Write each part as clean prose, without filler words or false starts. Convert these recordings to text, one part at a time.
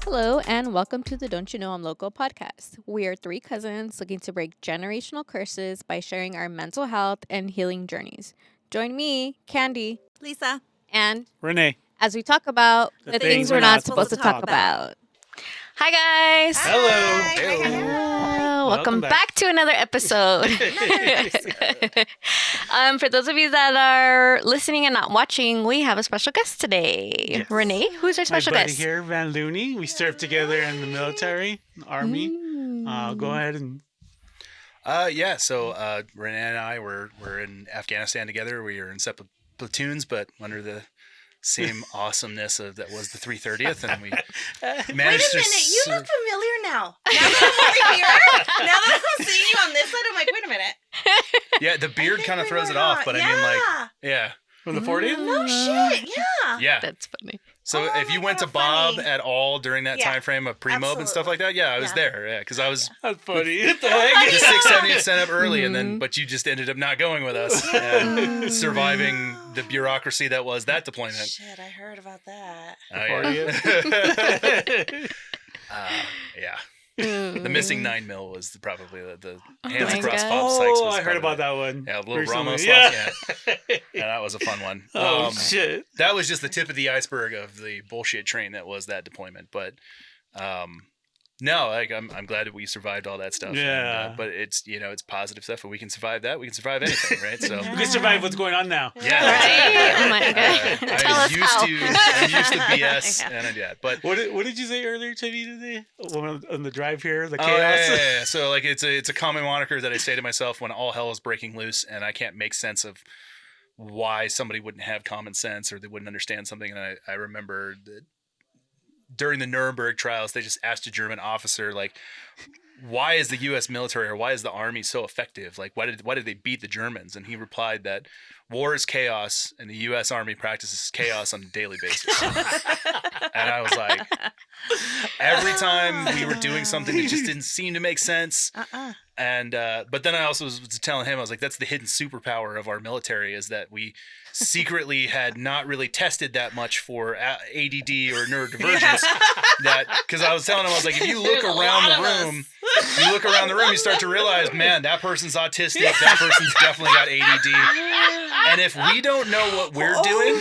Hello, and welcome to the Don't You Know I'm Loco podcast. We are three cousins looking to break generational curses by sharing our mental health and healing journeys. Join me, Candy, Lisa, and Rene, as we talk about the things we're not supposed to talk about. Hi, guys. Hello. Welcome back to another episode. For those of you that are listening and not watching, we have a special guest today. Yes. Renee, who's our special my buddy guest? here, Vanlooney. We served together in the military, Army. Go ahead and... So Rene and I were in Afghanistan together. We were in separate platoons, but under the same awesomeness that was the 330th, and we managed to... Wait a minute, you look familiar now. Now that I'm over here, now that I'm seeing you on this side, I'm like, wait a minute. Yeah, the beard kind of throws it off, but I mean, like, yeah. From the 40th? No shit, yeah. Yeah. That's funny. So Oh, if you my went to God, Bob funny. at all during that time frame of pre-mob and stuff like that, yeah, I was there. Yeah, because I was That's funny. What the the heck? 670th sent up early, and then but you just ended up not going with us and surviving the bureaucracy that was that deployment. Shit, I heard about that. Yeah. The missing 9mm was probably the hands my across God. Bob Sykes. Was I heard probably about that one. Yeah, little recently. Ramos. Yeah. Yeah, that was a fun one. Shit. That was just the tip of the iceberg of the bullshit train that was that deployment. But no, like I'm glad that we survived all that stuff. Yeah. And, but it's it's positive stuff. If we can survive that, we can survive anything, right? So We can survive what's going on now. yeah. Right? Oh my God. Tell us how. I'm used to BS, and but What did you say earlier to me today? On the drive here, the oh, chaos? yeah. So like it's a common moniker that I say to myself when all hell is breaking loose and I can't make sense of why somebody wouldn't have common sense or they wouldn't understand something. And I remember that during the Nuremberg trials, they just asked a German officer, like, why is the U.S. military or why is the army so effective? Like, why did they beat the Germans? And he replied that war is chaos and the U.S. Army practices chaos on a daily basis. And I was like, every time we were doing something that just didn't seem to make sense. And but then I also was telling him, I was like, that's the hidden superpower of our military is that we secretly had not really tested that much for ADD or neurodivergence. Because I was telling him, I was like, if you look around the room, you start to realize, man, that person's autistic. That person's definitely got ADD. And if we don't know what we're doing,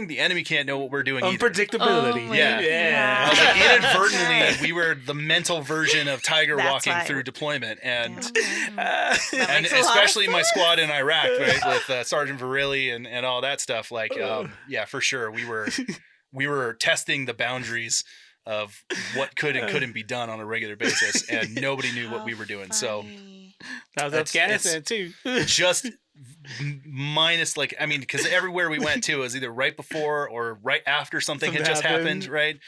the enemy can't know what we're doing either. Unpredictability. Yeah. I was like, inadvertently, we were the mental version of Tiger That's walking right. through deployment, and makes a lot of especially my squad in Iraq, right, with Sergeant Virilli and all that stuff. Like, yeah, for sure, we were testing the boundaries of what could and couldn't be done on a regular basis, and nobody knew what we were doing. So That was Afghanistan, too. just minus, like, I mean, because everywhere we went to was either right before or right after something had just happened, right?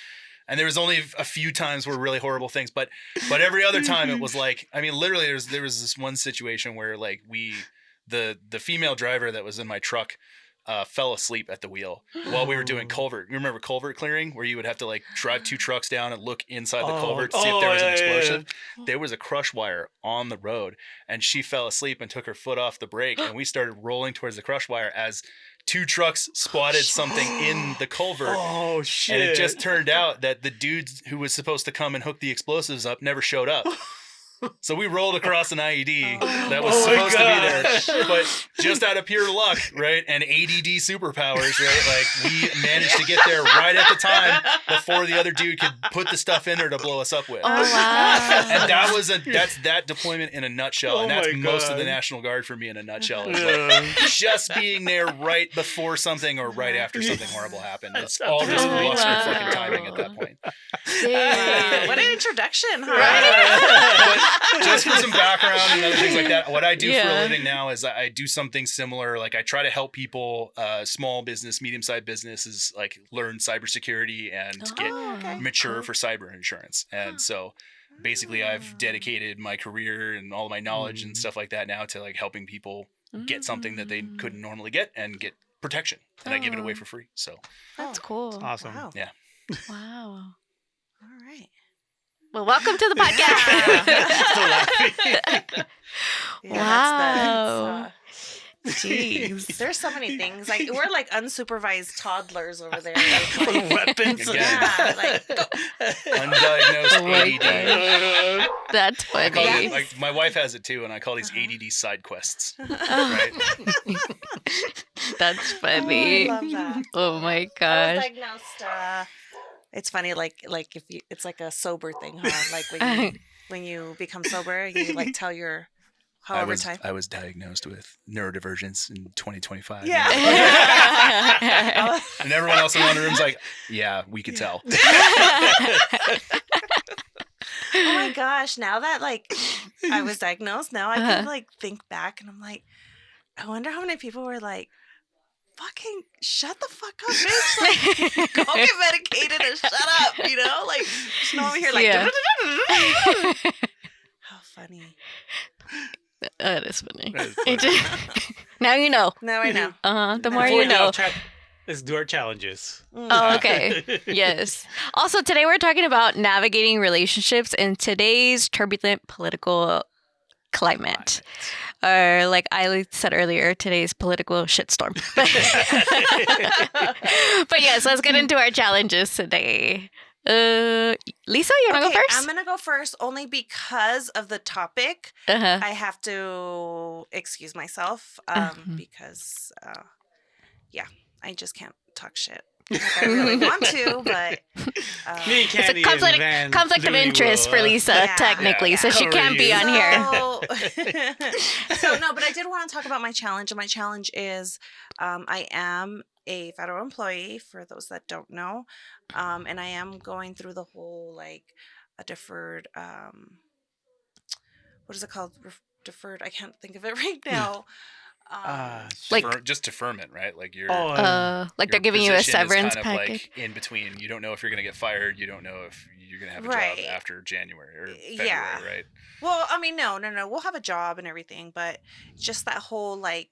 And there was only a few times where really horrible things, but every other time it was like, I mean, literally there was this one situation where like the female driver that was in my truck fell asleep at the wheel while we were doing culvert. You remember culvert clearing where you would have to like drive two trucks down and look inside the culvert to see if there was an explosive? Yeah. There was a crush wire on the road and she fell asleep and took her foot off the brake and we started rolling towards the crush wire as two trucks spotted something in the culvert. Oh, shit. And it just turned out that the dude who was supposed to come and hook the explosives up never showed up. So we rolled across an IED that was supposed to be there, but just out of pure luck, right, and ADD superpowers, right, like we managed to get there right at the time before the other dude could put the stuff in there to blow us up with. Oh, wow. And that's that deployment in a nutshell, and that's most of the National Guard for me in a nutshell. It's like just being there right before something or right after something horrible happened. It's all just luck and fucking timing at that point. What an introduction, huh? Right? But just for some background and other things like that, what I do for a living now is I do something similar. Like I try to help people, small business, medium-sized businesses, like learn cybersecurity and get mature for cyber insurance. And so basically I've dedicated my career and all my knowledge and stuff like that now to like helping people get something that they couldn't normally get and get protection. And I give it away for free. So That's cool. Awesome. Wow. yeah. Wow. All right. Well, welcome to the podcast. Yeah, Wow. Jeez. There's so many things. Like we're like unsupervised toddlers over there. Weapons. Again. Yeah, like go. Undiagnosed Oh my ADD. That's I call funny. it, like, my wife has it too, and I call these ADD side quests. Oh, Right? that's Oh, I funny. love that. Oh my I was gosh. diagnosed. It's funny, like if you, it's like a sober thing, huh? Like when you become sober, you like tell your however time. I was diagnosed with neurodivergence in 2025. Yeah. And everyone else around the room's like, yeah, we could tell. Oh my gosh! Now that like I was diagnosed, now I can like think back, and I'm like, I wonder how many people were like, "Fucking shut the fuck up, bitch! Like, go get medicated and shut up." You know, like just over here, like, Yeah. how funny. That is funny. That is It funny. just- now you know. Now I know. The more Before you know. let's do our challenges. Oh, okay. Yes. Also, today we're talking about navigating relationships in today's turbulent political climate. Or, like I said earlier, today's political shitstorm. But yes, let's get into our challenges today. Lisa, you want to go Okay, first? I'm gonna go first only because of the topic. Uh-huh. I have to excuse myself because, yeah, I just can't talk shit. Like I really want to, but Me, It's Candy, a conflict, and Van conflict of Looney interest will, for Lisa, Yeah. technically, Yeah. so she Cover can't be you. on here. So no, but I did want to talk about my challenge, and my challenge is I am a federal employee, for those that don't know, and I am going through the whole like a deferred what is it called? Deferred. I can't think of it right now. Like- Just deferment, right? Like you're. Like they're your giving you a position is severance kind of package. like in between. You don't know if you're going to get fired. You don't know if you're going to have a Right. job after January or February, Yeah. right? Well, I mean, no. We'll have a job and everything, but just that whole like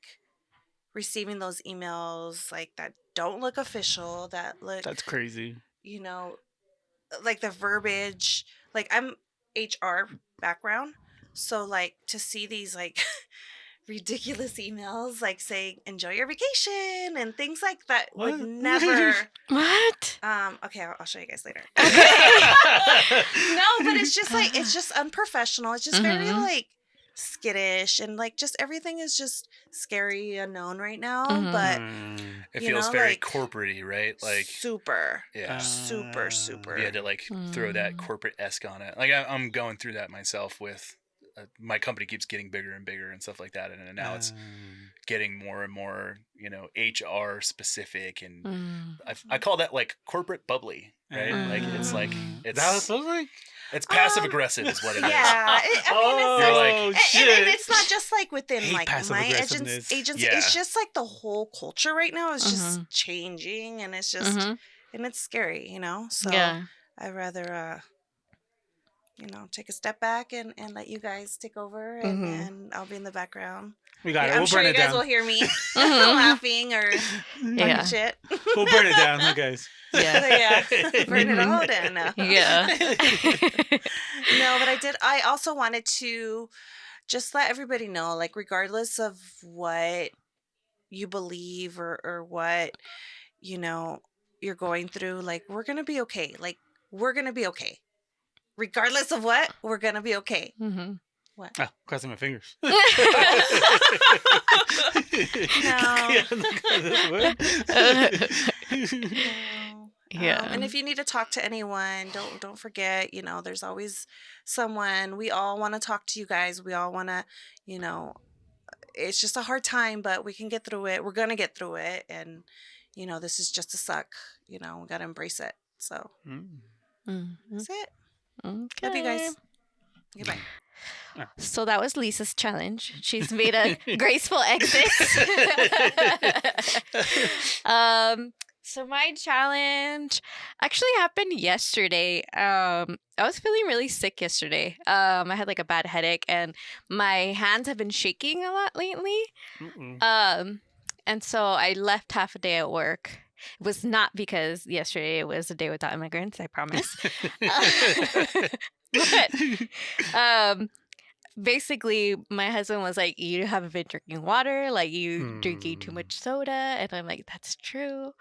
receiving those emails like that don't look official, that look, That's crazy. you know, like the verbiage. Like I'm HR background, so like to see these like ridiculous emails like saying enjoy your vacation and things like that would What? never. What? Okay, I'll show you guys later. No, but it's just like it's just unprofessional. It's just very Mhm. like skittish and like just everything is just scary unknown right now. Mhm. But It You feels know, very like, corporate-y, right? Like, super, yeah. super. You had to like throw that Mm. corporate-esque on it. Like I'm going through that myself with my company keeps getting bigger and bigger and stuff like that, and now it's getting more and more, HR specific, and Mm. I call that like corporate bubbly, right? Like it's like Is that what it it's feels like? it's passive aggressive is what it is. Yeah, Oh, and shit. it's not just like within Hate like passive my aggressiveness. agency. Yeah. It's just like the whole culture right now is just changing, and it's just Mhm. and it's scary, So Yeah. I'd rather take a step back and let you guys take over, and I'll be in the background. We got it. I'm We'll sure burn you it guys down. will hear me Mhm. laughing or talking Yeah. shit. We'll burn it down, huh, guys? Yeah. Yeah, burn it all down now. Yeah. No, but I also wanted to just let everybody know, like, regardless of what you believe or what, you're going through, like, we're going to be okay. Like, we're going to be okay. Regardless of what, we're going to be okay. Mhm. What? Oh, crossing my fingers. No. Yeah. And if you need to talk to anyone, don't forget, there's always someone. We all want to talk to you guys. We all want to, it's just a hard time, but we can get through it. We're going to get through it. And, this is just a suck. We got to embrace it. So Mhm. that's it. Okay. Love you guys. Goodbye. So that was Lisa's challenge. She's made a graceful exit. So my challenge actually happened yesterday. I was feeling really sick yesterday. I had like a bad headache and my hands have been shaking a lot lately. And so I left half a day at work. It was not because yesterday it was a day without immigrants, I promise. But basically my husband was like, you haven't been drinking water, like you drinking too Mm. much soda. And I'm like, that's true.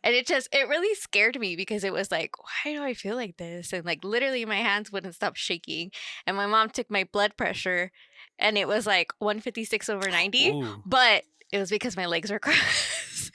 And it really scared me because it was like, why do I feel like this? And like literally my hands wouldn't stop shaking. And my mom took my blood pressure and it was like 156/90, Ooh. but it was because my legs were crossed.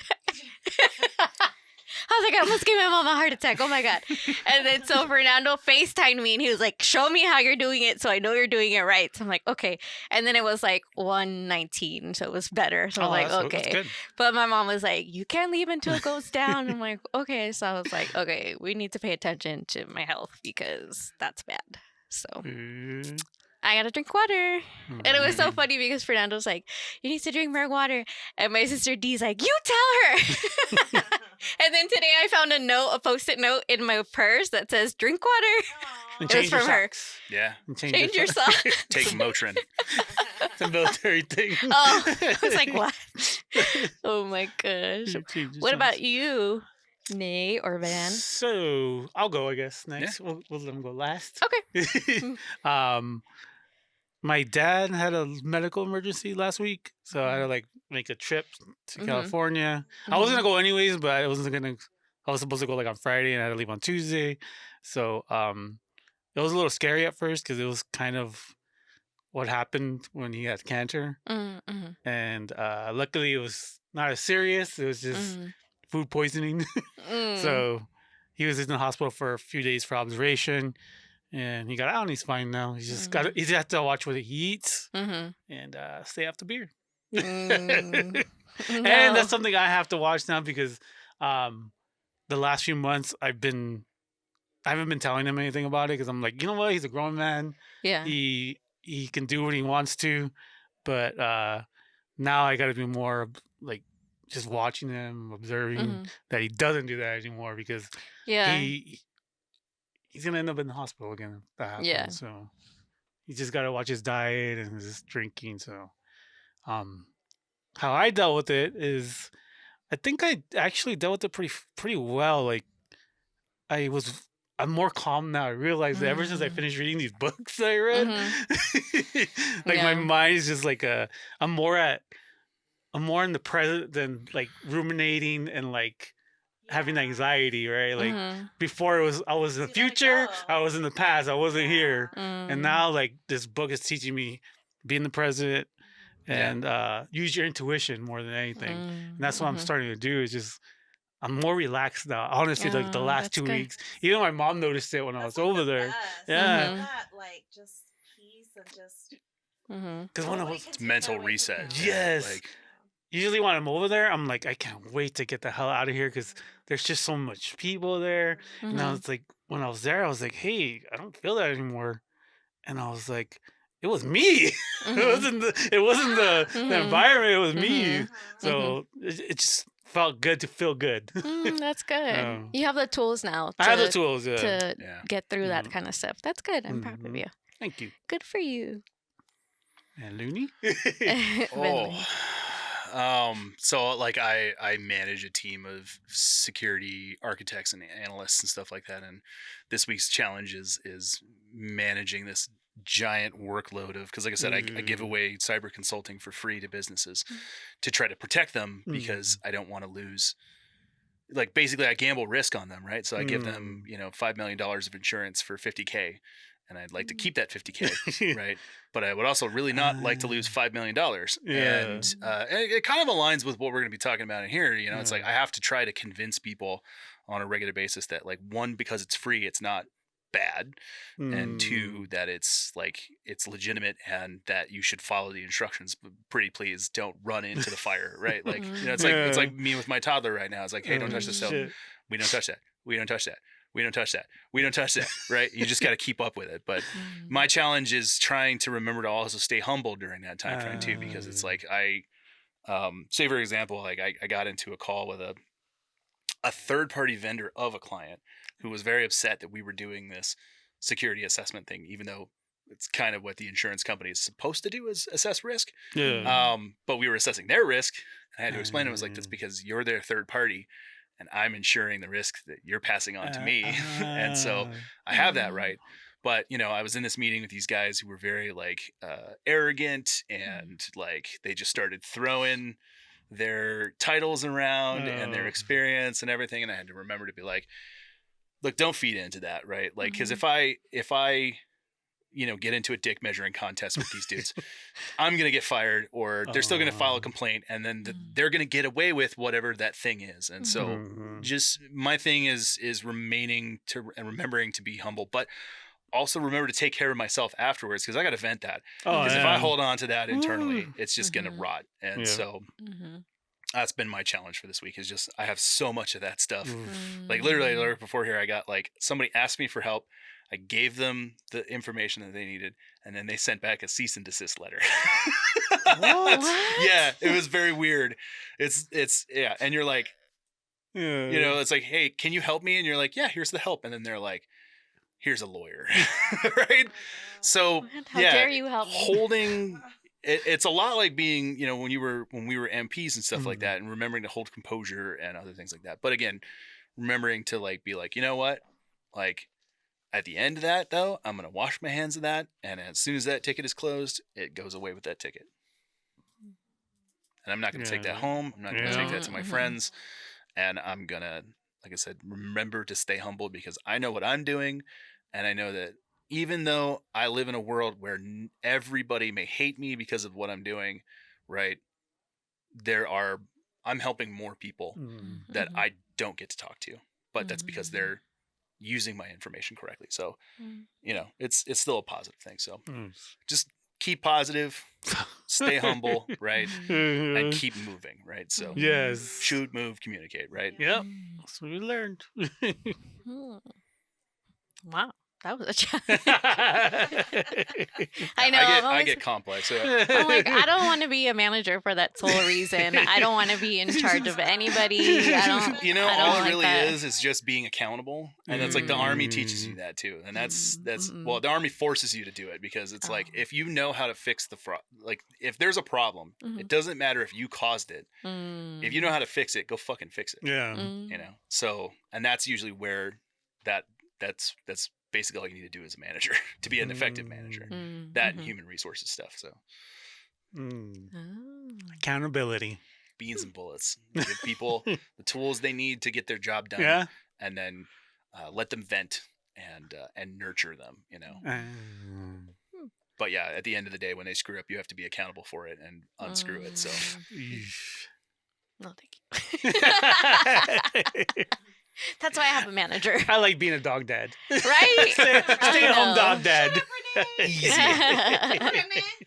I was like, I almost gave my mom a heart attack. Oh my God. And then so Fernando FaceTimed me and he was like, show me how you're doing it so I know you're doing it right. So I'm like, okay. And then it was like 119. So it was better. So I was like, That's okay. good. But my mom was like, you can't leave until it goes down. I'm like, okay. So I was like, okay, we need to pay attention to my health because that's bad. So Mm. I gotta drink water. And it was so Mm. funny because Fernando's like, you need to drink more water. And my sister Dee's like, you tell her. And then today I found a post-it note in my purse that says, drink water. And It was change your from her. socks. Yeah. And Change your socks. socks. Take Motrin. It's a military thing. Oh, I was like, what? Oh my gosh. Change your What socks. about you, Nate or Van? So I'll go, I guess, next. We'll let them go last. Okay. My dad had a medical emergency last week, so I had to like make a trip to Mhm. California. I was gonna go anyways, but I wasn't gonna. I was supposed to go like on Friday, and I had to leave on Tuesday. So it was a little scary at first because it was kind of what happened when he had cancer, Mm-hmm. and luckily it was not as serious. It was just food poisoning. So he was in the hospital for a few days for observation, and he got out and he's fine now. He's just got he just has to watch what he eats and stay off the beer. And that's something I have to watch now because the last few months I haven't been telling him anything about it because I'm like, you know what, he's a grown man. Yeah. He can do what he wants to, but now I got to be more like just watching him, observing that he doesn't do that anymore because Yeah. he's gonna end up in the hospital again if that happens. Yeah. So he just got to watch his diet and his drinking. So how I dealt with it is I think I actually dealt with it pretty well. Like I'm more calm now. I realized that ever since I finished reading these books that I read, like my Yeah. mind is just like I'm more in the present than like ruminating and like having anxiety, right? Like before I was in the future, I was in the past, I wasn't here. And now like this book is teaching me be in the present and use your intuition more than anything. And that's what I'm starting to do is just I'm more relaxed now. Honestly, like the last that's 2 good. weeks. Even my mom noticed it when I was over there. Yeah. That, like, just peace and just. Because when I was It's mental reset. Yes. Like, usually when I'm over there, I'm like, I can't wait to get the hell out of here because there's just so much people there. And I was like, when I was there, I was like, hey, I don't feel that anymore. And I was like, it was me. It wasn't the environment. It was me. So it just felt good to feel good. That's good. You have the tools now I have the tools. to get through that kind of stuff. That's good. I'm proud of you. Thank you. Good for you. And Looney? So like I manage a team of security architects and analysts and stuff like that, and this week's challenge is managing this giant workload of, because like I said, I give away cyber consulting for free to businesses to try to protect them because I don't want to lose. Like basically I gamble risk on them, right? So I give them, $5 million of insurance for $50K, and I'd like to keep that $50K, right? But I would also really not like to lose $5 million. And it kind of aligns with what we're going to be talking about in here. It's like I have to try to convince people on a regular basis that, like, one, because it's free, it's not bad, and two, that it's like it's legitimate and that you should follow the instructions. But pretty please don't run into the fire, right? Like it's like me with my toddler right now. It's like, hey, don't touch the stove. We don't touch that. We don't touch that. We don't touch that. We don't touch that. Right? You just got to keep up with it. But my challenge is trying to remember to also stay humble during that time frame too, because it's like say for example, like I got into a call with a third party vendor of a client who was very upset that we were doing this security assessment thing, even though it's kind of what the insurance company is supposed to do, is assess risk. But we were assessing their risk. I had to explain it was like, that's because you're their third party and I'm insuring the risk that you're passing on to me. And so I have that right. But, I was in this meeting with these guys who were very like arrogant, and like they just started throwing their titles around and their experience and everything. And I had to remember to be like, look, don't feed into that. Right. Like, cause if I, get into a dick measuring contest with these dudes, I'm going to get fired, or they're still going to file a complaint, and then they're going to get away with whatever that thing is. And so just my thing is remaining to and remembering to be humble, but also remember to take care of myself afterwards, because I got to vent that. Because if I hold on to that internally, it's just going to rot. And so that's been my challenge for this week, is just I have so much of that stuff. Like literally right before here, I got like somebody asked me for help. I gave them the information that they needed, and then they sent back a cease and desist letter. What? Yeah, it was very weird. It's yeah, and you're like, it's like, hey, can you help me? And you're like, yeah, here's the help. And then they're like, here's a lawyer, right? So How dare you help me? holding. It's a lot like being, when we were MPs and stuff like that, and remembering to hold composure and other things like that. But again, remembering to like be like, you know what, like. At the end of that, though, I'm going to wash my hands of that. And as soon as that ticket is closed, it goes away with that ticket. And I'm not going to take that home. I'm not going to take that to my friends. And I'm going to, like I said, remember to stay humble, because I know what I'm doing. And I know that even though I live in a world where everybody may hate me because of what I'm doing, right? I'm helping more people that I don't get to talk to. But that's because they're using my information correctly. So, it's still a positive thing. So just keep positive, stay humble, right? And keep moving, right? So yes, shoot, move, communicate, right? Yep. That's what we learned. Wow. That was a challenge. I know. I get complex. Yeah. I'm like, I don't want to be a manager for that sole reason. I don't want to be in charge of anybody. I don't. All it like really that. is just being accountable, and that's like the Army teaches you that too, and that's well, the Army forces you to do it, because it's like, if you know how to fix the like if there's a problem, it doesn't matter if you caused it. If you know how to fix it, go fucking fix it. Yeah. So, and that's usually where that's basically all you need to do as a manager to be an effective manager. That and human resources stuff. So accountability, beans and bullets. Give people the tools they need to get their job done, and then let them vent and nurture them. But yeah, at the end of the day, when they screw up, you have to be accountable for it and unscrew it. So no, thank you. That's why I have a manager. I like being a dog dad. Right? Stay at home dog dad. Easy.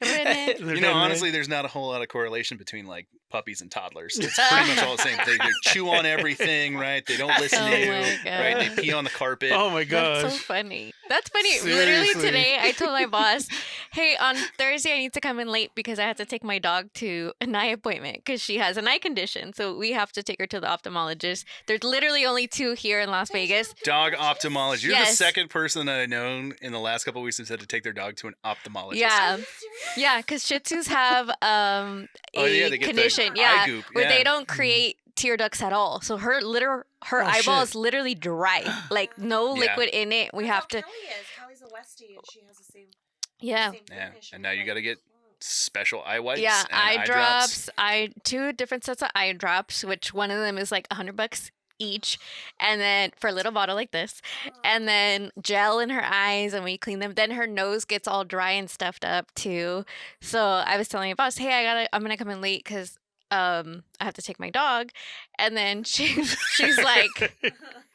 Rene. Honestly, there's not a whole lot of correlation between like puppies and toddlers. It's pretty much all the same. They chew on everything, right? They don't listen to you, right? They pee on the carpet. Oh my gosh. That's so funny. That's funny. Seriously. Literally today, I told my boss, hey, on Thursday, I need to come in late because I have to take my dog to an eye appointment because she has an eye condition. So we have to take her to the ophthalmologist. There's literally only 2 here in Las Vegas. Dog ophthalmologist. You're Yes. the second person that I know in the last couple of weeks who said to take their dog to an ophthalmologist. Yeah. Yeah, because Shih Tzus have a they get condition, the eye goop. where Yeah. they don't create tear ducts at all. So her eyeball is literally dry, like no Yeah. liquid in it. We have to. Kelly's a Westie, and she has the same. Yeah. Yeah, and now you got to get special eye wipes. Yeah, and eye drops. 2 different sets of eye drops, which one of them is like $100 each, and then for a little bottle like this, and then gel in her eyes, and we clean them. Then her nose gets all dry and stuffed up too. So I was telling my boss, hey, I'm gonna come in late because I have to take my dog, and then she's like,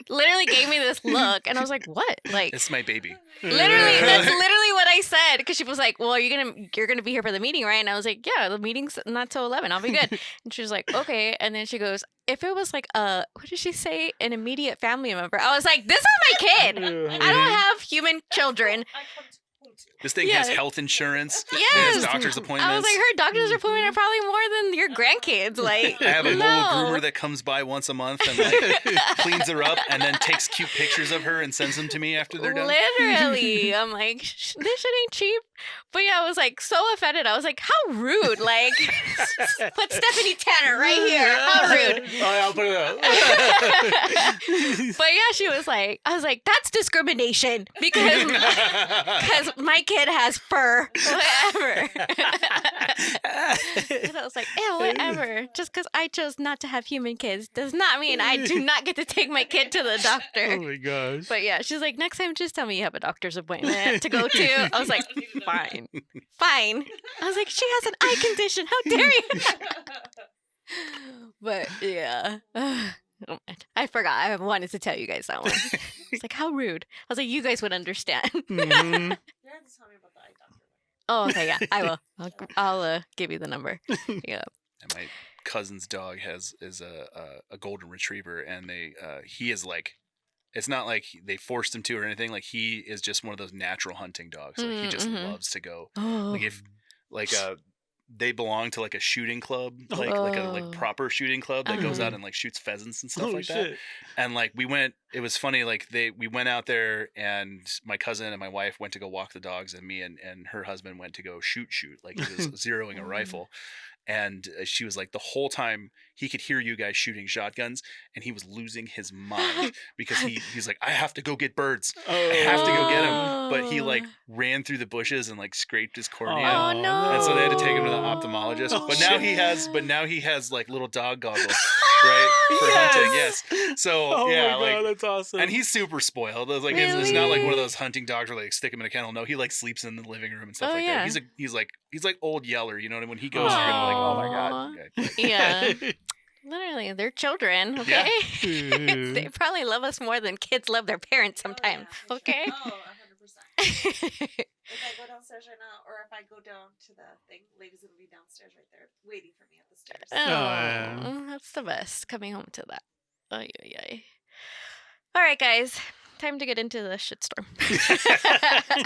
literally gave me this look, and I was like, what? Like, It's my baby. literally, that's literally what I said, because she was like, well, you're gonna be here for the meeting, right? And I was like, yeah, the meeting's not till 11, I'll be good. And she was like, okay. And then she goes, if it was like what did she say, an immediate family member, I was like, this is my kid. I don't have human children. This thing has health insurance. It Yes. has doctor's appointments. I was like, her doctor's appointment are probably more than your grandkids. Like, I have a no. mobile groomer that comes by once a month and like cleans her up and then takes cute pictures of her and sends them to me after they're done. Literally. I'm like, this shit ain't cheap. But yeah, I was like so offended. I was like, how rude. Like, put Stephanie Tanner right here. How I'll put it up. But yeah, she was like, I was like, that's discrimination because my kid has fur, whatever. And I was like, ew, whatever. Just because I chose not to have human kids does not mean I do not get to take my kid to the Oh doctor. my gosh. But yeah, she's like, next time just tell me you have a doctor's appointment to go to. I was like, fine. Fine. I was like, she has an eye condition. How dare you? But yeah. I forgot. I wanted to tell you guys that one. It's like, how rude. I was like, you guys would understand. Mhm. You have to tell me about the eye doctor. Oh, okay, yeah, I will. I'll give you the number. Yeah. And my cousin's dog is a golden retriever, and he is like, it's not like they forced him to or anything. Like, he is just one of those natural hunting dogs. Like, he just loves to go. Oh. Like, if they belong to like a shooting club, like Oh. proper shooting club that goes out and like shoots pheasants and stuff Oh, like that. shit. And like it was funny, like we went out there, and my cousin and my wife went to go walk the dogs, and me and her husband went to go shoot, like he was zeroing a rifle. And she was like, the whole time he could hear you guys shooting shotguns, and he was losing his mind because he's like, I have to go get birds. I have to go get him. But he like ran through the bushes and like scraped his cornea. Oh, no. And so they had to take him to the ophthalmologist. Oh, but now he has like little dog goggles, right? For hunting, yes. So Oh yeah, my God, like, that's awesome. and he's super spoiled. It's like it's not like one of Really? those hunting dogs where like stick him in a kennel. No, he like sleeps in the living room and stuff Oh, like yeah. that. He's like old Yeller, you know. When he goes, you're gonna be like, oh my god. Okay. Yeah. Literally, they're children, okay? Yeah. They probably love us more than kids love their parents sometimes, okay? Oh, 100%. If I go downstairs right now, or if I go down to the thing, ladies will be downstairs right there, waiting for me at the stairs. Oh, that's the best. Coming home to that. Oh, yeah. All right, guys. Time to get into the shitstorm.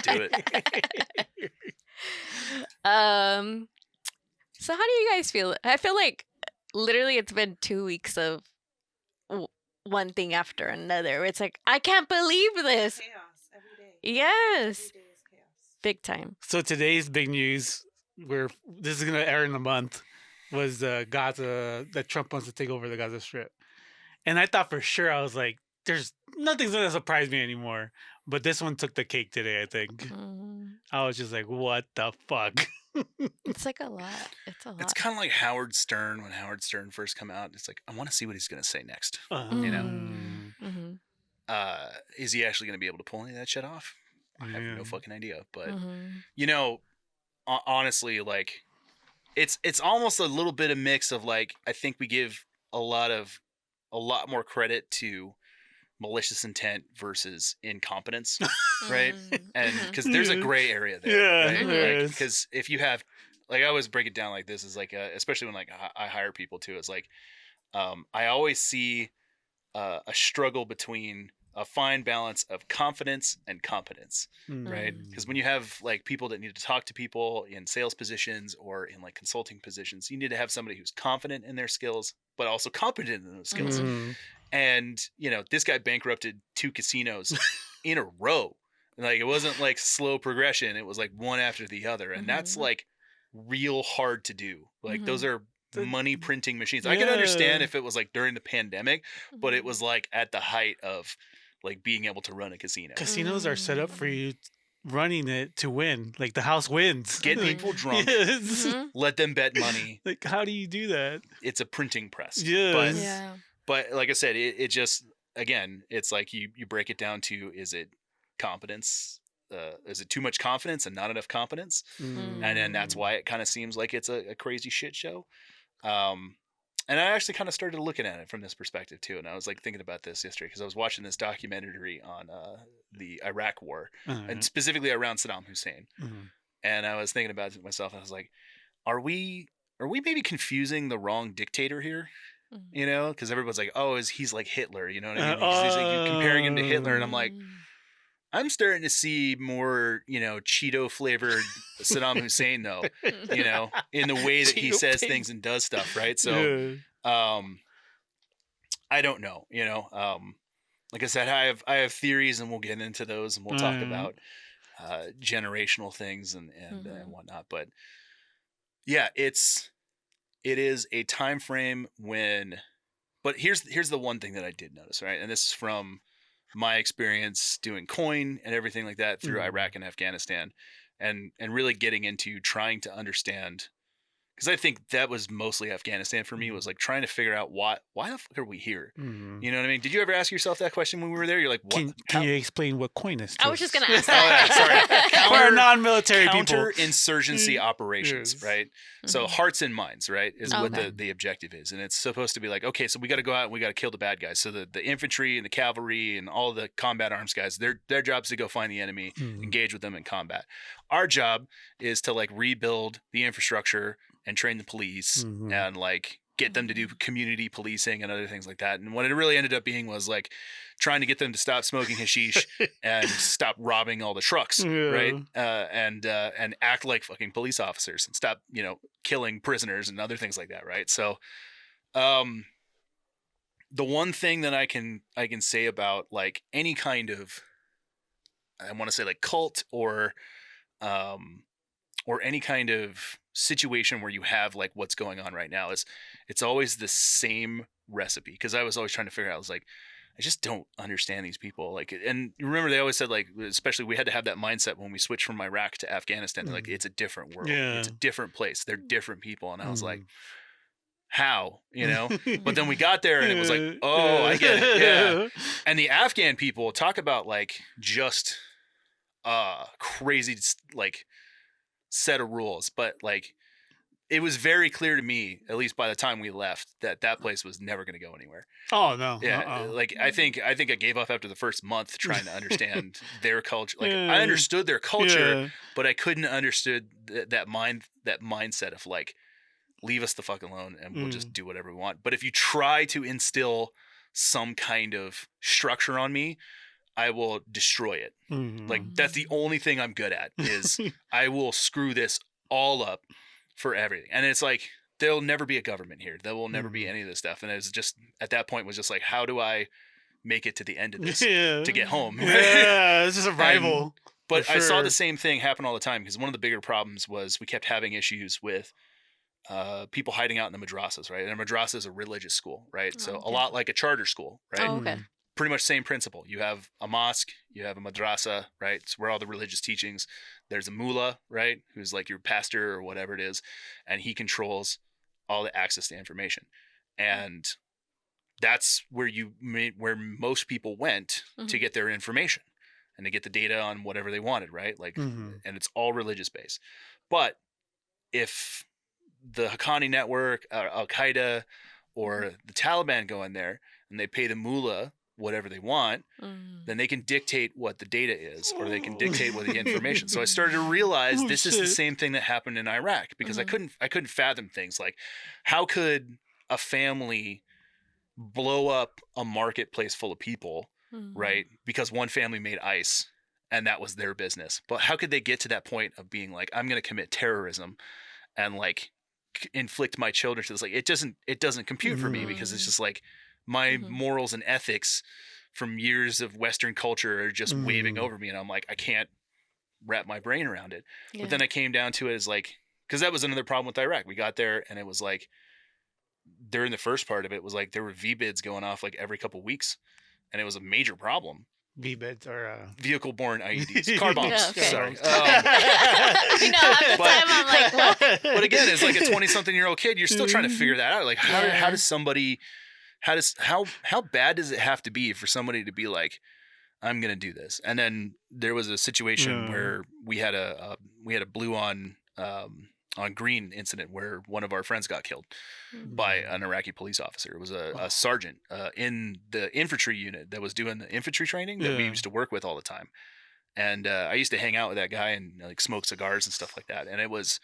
Do it. So how do you guys feel? I feel like literally it's been 2 weeks of one thing after another. It's like, I can't believe this. Chaos every day. Yes. Every day is chaos. Big time. So today's big news, where this is gonna air in a month, was Gaza, that Trump wants to take over the Gaza Strip. And I thought for sure, I was like, there's nothing's gonna surprise me anymore. But this one took the cake today, I think. Mhm. I was just like, what the fuck? It's like a lot. It's a lot. It's kind of like Howard Stern when Howard Stern first come out. It's like, I want to see what he's gonna say next. You know. Mhm. Is he actually gonna be able to pull any of that shit off? I have Yeah. no fucking idea. But Mhm. you know, honestly, like it's almost a little bit of mix of like, I think we give a lot more credit to malicious intent versus incompetence, right? And because there's a gray area there, Yeah, right? there Like, is. because if you have, like, I always break it down like this, is like, especially when like I hire people too, it's like, I always see a struggle between a fine balance of confidence and competence, right? Because when you have like people that need to talk to people in sales positions or in like consulting positions, you need to have somebody who's confident in their skills, but also competent in those skills. Mhm. And, you know, this guy bankrupted 2 casinos in a row. Like, it wasn't like slow progression. It was like one after the other. And that's like real hard to do. Like, those are money printing machines. I can understand Yeah. if it was like during the pandemic, but it was like at the height of like being able to run a casino. Casinos are set up for you running it to win. Like, the house wins. Get people drunk, Yes. let them bet money. Like, how do you do that? It's a printing press. Yes. Yeah. But like I said, it just, again, it's like you break it down to, is it competence? Is it too much confidence and not enough competence? Mm. And then that's why it kind of seems like it's a crazy shit show. And I actually kind of started looking at it from this perspective too. And I was like thinking about this yesterday because I was watching this documentary on the Iraq War and specifically around Saddam Hussein. And I was thinking about it myself. I was like, are we maybe confusing the wrong dictator here? You know, because everyone's like, oh, he's like Hitler, you know what I mean? He's like comparing him to Hitler. And I'm like, I'm starting to see more, you know, Cheeto flavored Saddam Hussein though, you know, in the way that he Cheeto says thing. things and does stuff, right? So I don't know, you know. Like I said, I have theories, and we'll get into those, and we'll talk about generational things and whatnot. But yeah, it is a time frame when But here's the one thing that I did notice, right? And this is from my experience doing coin and everything like that through Iraq and Afghanistan, and really getting into trying to understand, because I think that was mostly Afghanistan for me, was like trying to figure out why the fuck are we here? You know what I mean? Did you ever ask yourself that question when we were there? You're like, what? Can you explain what coin is? I was just gonna ask Oh, yeah, that. sorry. For our non-military people. Counter-insurgency operations, Yes. right? So hearts and minds, right, is what Okay. the objective is. And it's supposed to be like, okay, so we got to go out and we got to kill the bad guys. So the infantry and the cavalry and all the combat arms guys, their job is to go find the enemy, engage with them in combat. Our job is to like rebuild the infrastructure and train the police and like get them to do community policing and other things like that. And what it really ended up being was like trying to get them to stop smoking hashish and stop robbing all the trucks, right? And act like fucking police officers and stop, killing prisoners and other things like that, right? So, the one thing that I can say about like any kind of, I want to say like cult or any kind of situation where you have like what's going on right now is it's always the same recipe. Because I was always trying to figure out, I was like, I just don't understand these people. Like, and you remember they always said like, especially we had to have that mindset when we switched from Iraq to Afghanistan. They're like, it's a different world. Yeah. It's a different place. They're different people. And I was like, how? But then we got there and it was like, oh, I get it. Yeah. And the Afghan people talk about like just crazy like set of rules, but like it was very clear to me, at least by the time we left, that place was never going to go anywhere. Oh no. Yeah, like I think I gave up after the first month trying to understand their culture. Like I understood their culture, but I couldn't understood that mindset of like, leave us the fuck alone and we'll just do whatever we want. But if you try to instill some kind of structure on me, I will destroy it. Like that's the only thing I'm good at is I will screw this all up for everything. And it's like, there'll never be a government here. There will never be any of this stuff. And it's just, at that point was just like, how do I make it to the end of this to get home? Yeah, it's just a rival. But I saw the same thing happen all the time, because one of the bigger problems was we kept having issues with people hiding out in the madrasas, right? And a madrasa is a religious school, right? So a lot like a charter school, right? Oh, okay. Pretty much same principle. You have a mosque, you have a madrasa, right? It's where all the religious teachings. There's a mullah, right? Who's like your pastor or whatever it is. And he controls all the access to information. And that's where where most people went to get their information and to get the data on whatever they wanted, right? Like, and it's all religious based. But if the Haqqani network, Al Qaeda, or the Taliban go in there and they pay the mullah whatever they want, then they can dictate what the data is, or they can dictate what the information. So I started to realize this is the same thing that happened in Iraq, because I couldn't fathom things like, how could a family blow up a marketplace full of people, right? Because one family made ice and that was their business. But how could they get to that point of being like, I'm going to commit terrorism and like inflict my children to this? Like, it doesn't compute for me, because it's just like my morals and ethics from years of Western culture are just waving over me. And I'm like, I can't wrap my brain around it. Yeah. But then I came down to it as like, because that was another problem with Iraq. We got there and it was like, during the first part of it was like, there were VBIDs going off like every couple weeks. And it was a major problem. VBIDs are vehicle-borne IEDs, car bombs. Yeah, okay. Sorry. At the time I'm like, what? But again, as like a 20-something-year-old kid, you're still trying to figure that out. Like, how does somebody, how bad does it have to be for somebody to be like, I'm gonna do this? And then there was a situation where we had a blue on green incident where one of our friends got killed by an Iraqi police officer. It was a sergeant in the infantry unit that was doing the infantry training that we used to work with all the time. And I used to hang out with that guy and like smoke cigars and stuff like that. And it was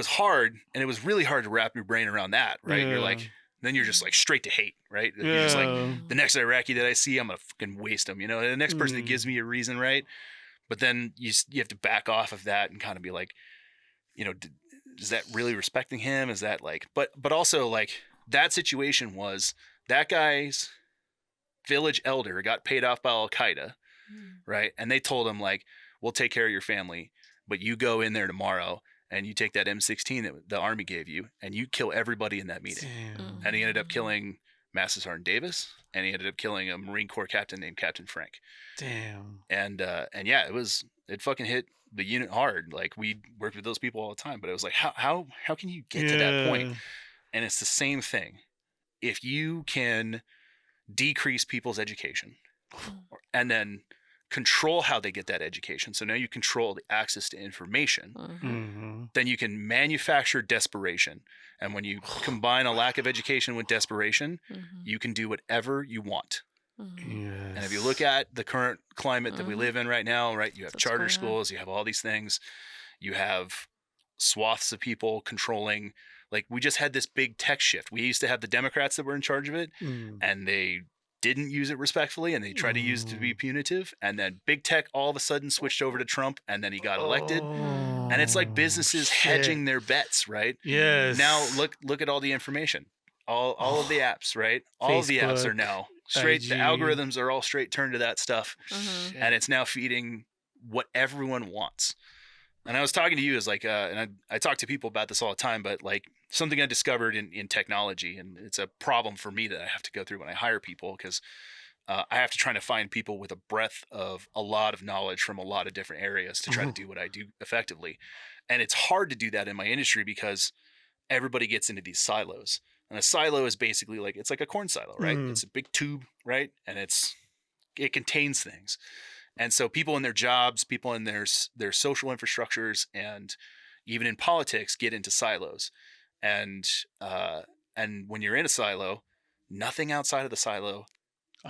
hard, and it was really hard to wrap your brain around that, right? You're like, then you're just like straight to hate, right? You're just like, the next Iraqi that I see, I'm gonna fucking waste him, and the next person that gives me a reason, right? But then you have to back off of that and kind of be like, is that really respecting him? Is that like, but also like that situation was that guy's village elder got paid off by Al Qaeda, right? And they told him like, we'll take care of your family, but you go in there tomorrow and you take that M16 that the Army gave you, and you kill everybody in that meeting. Damn. And he ended up killing Master Sergeant Davis, and he ended up killing a Marine Corps captain named Captain Frank. Damn. And yeah, it fucking hit the unit hard. Like, we worked with those people all the time, but it was like, how can you get to that point? And it's the same thing. If you can decrease people's education and then control how they get that education, so now you control the access to information, then you can manufacture desperation. And when you combine a lack of education with desperation, you can do whatever you want. Yes. And if you look at the current climate that we live in right now, right, you have charter schools, you have all these things, you have swaths of people controlling. Like, we just had this big tech shift. We used to have the Democrats that were in charge of it, and they didn't use it respectfully, and they tried to use it to be punitive. And then big tech all of a sudden switched over to Trump, and then he got elected. And it's like businesses hedging their bets, right? Yes. Now look at all the information, all of the apps, right? All of the apps are now straight. IG. The algorithms are all straight turned to that stuff, Shit. and it's now feeding what everyone wants. And I was talking to you as like, and I talk to people about this all the time, but like something I discovered in technology, and it's a problem for me that I have to go through when I hire people, because I have to try to find people with a breadth of a lot of knowledge from a lot of different areas to try to do what I do effectively. And it's hard to do that in my industry because everybody gets into these silos. And a silo is basically like, it's like a corn silo, right? It's a big tube, right? And it contains things. And so people in their jobs, people in their social infrastructures, and even in politics get into silos. And when you're in a silo, nothing outside of the silo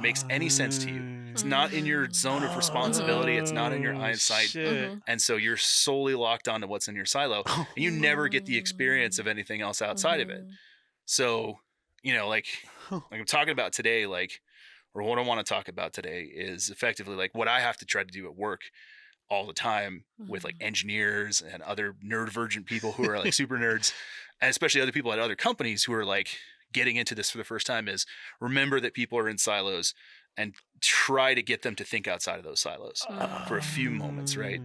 makes any sense to you. It's not in your zone of responsibility. It's not in your eyesight. Shit. And so you're solely locked onto what's in your silo, and you never get the experience of anything else outside of it. So, like I'm talking about today, or what I want to talk about today is effectively like what I have to try to do at work all the time with like engineers and other neurodivergent people who are like super nerds, and especially other people at other companies who are like getting into this for the first time, is remember that people are in silos and try to get them to think outside of those silos for a few moments, right?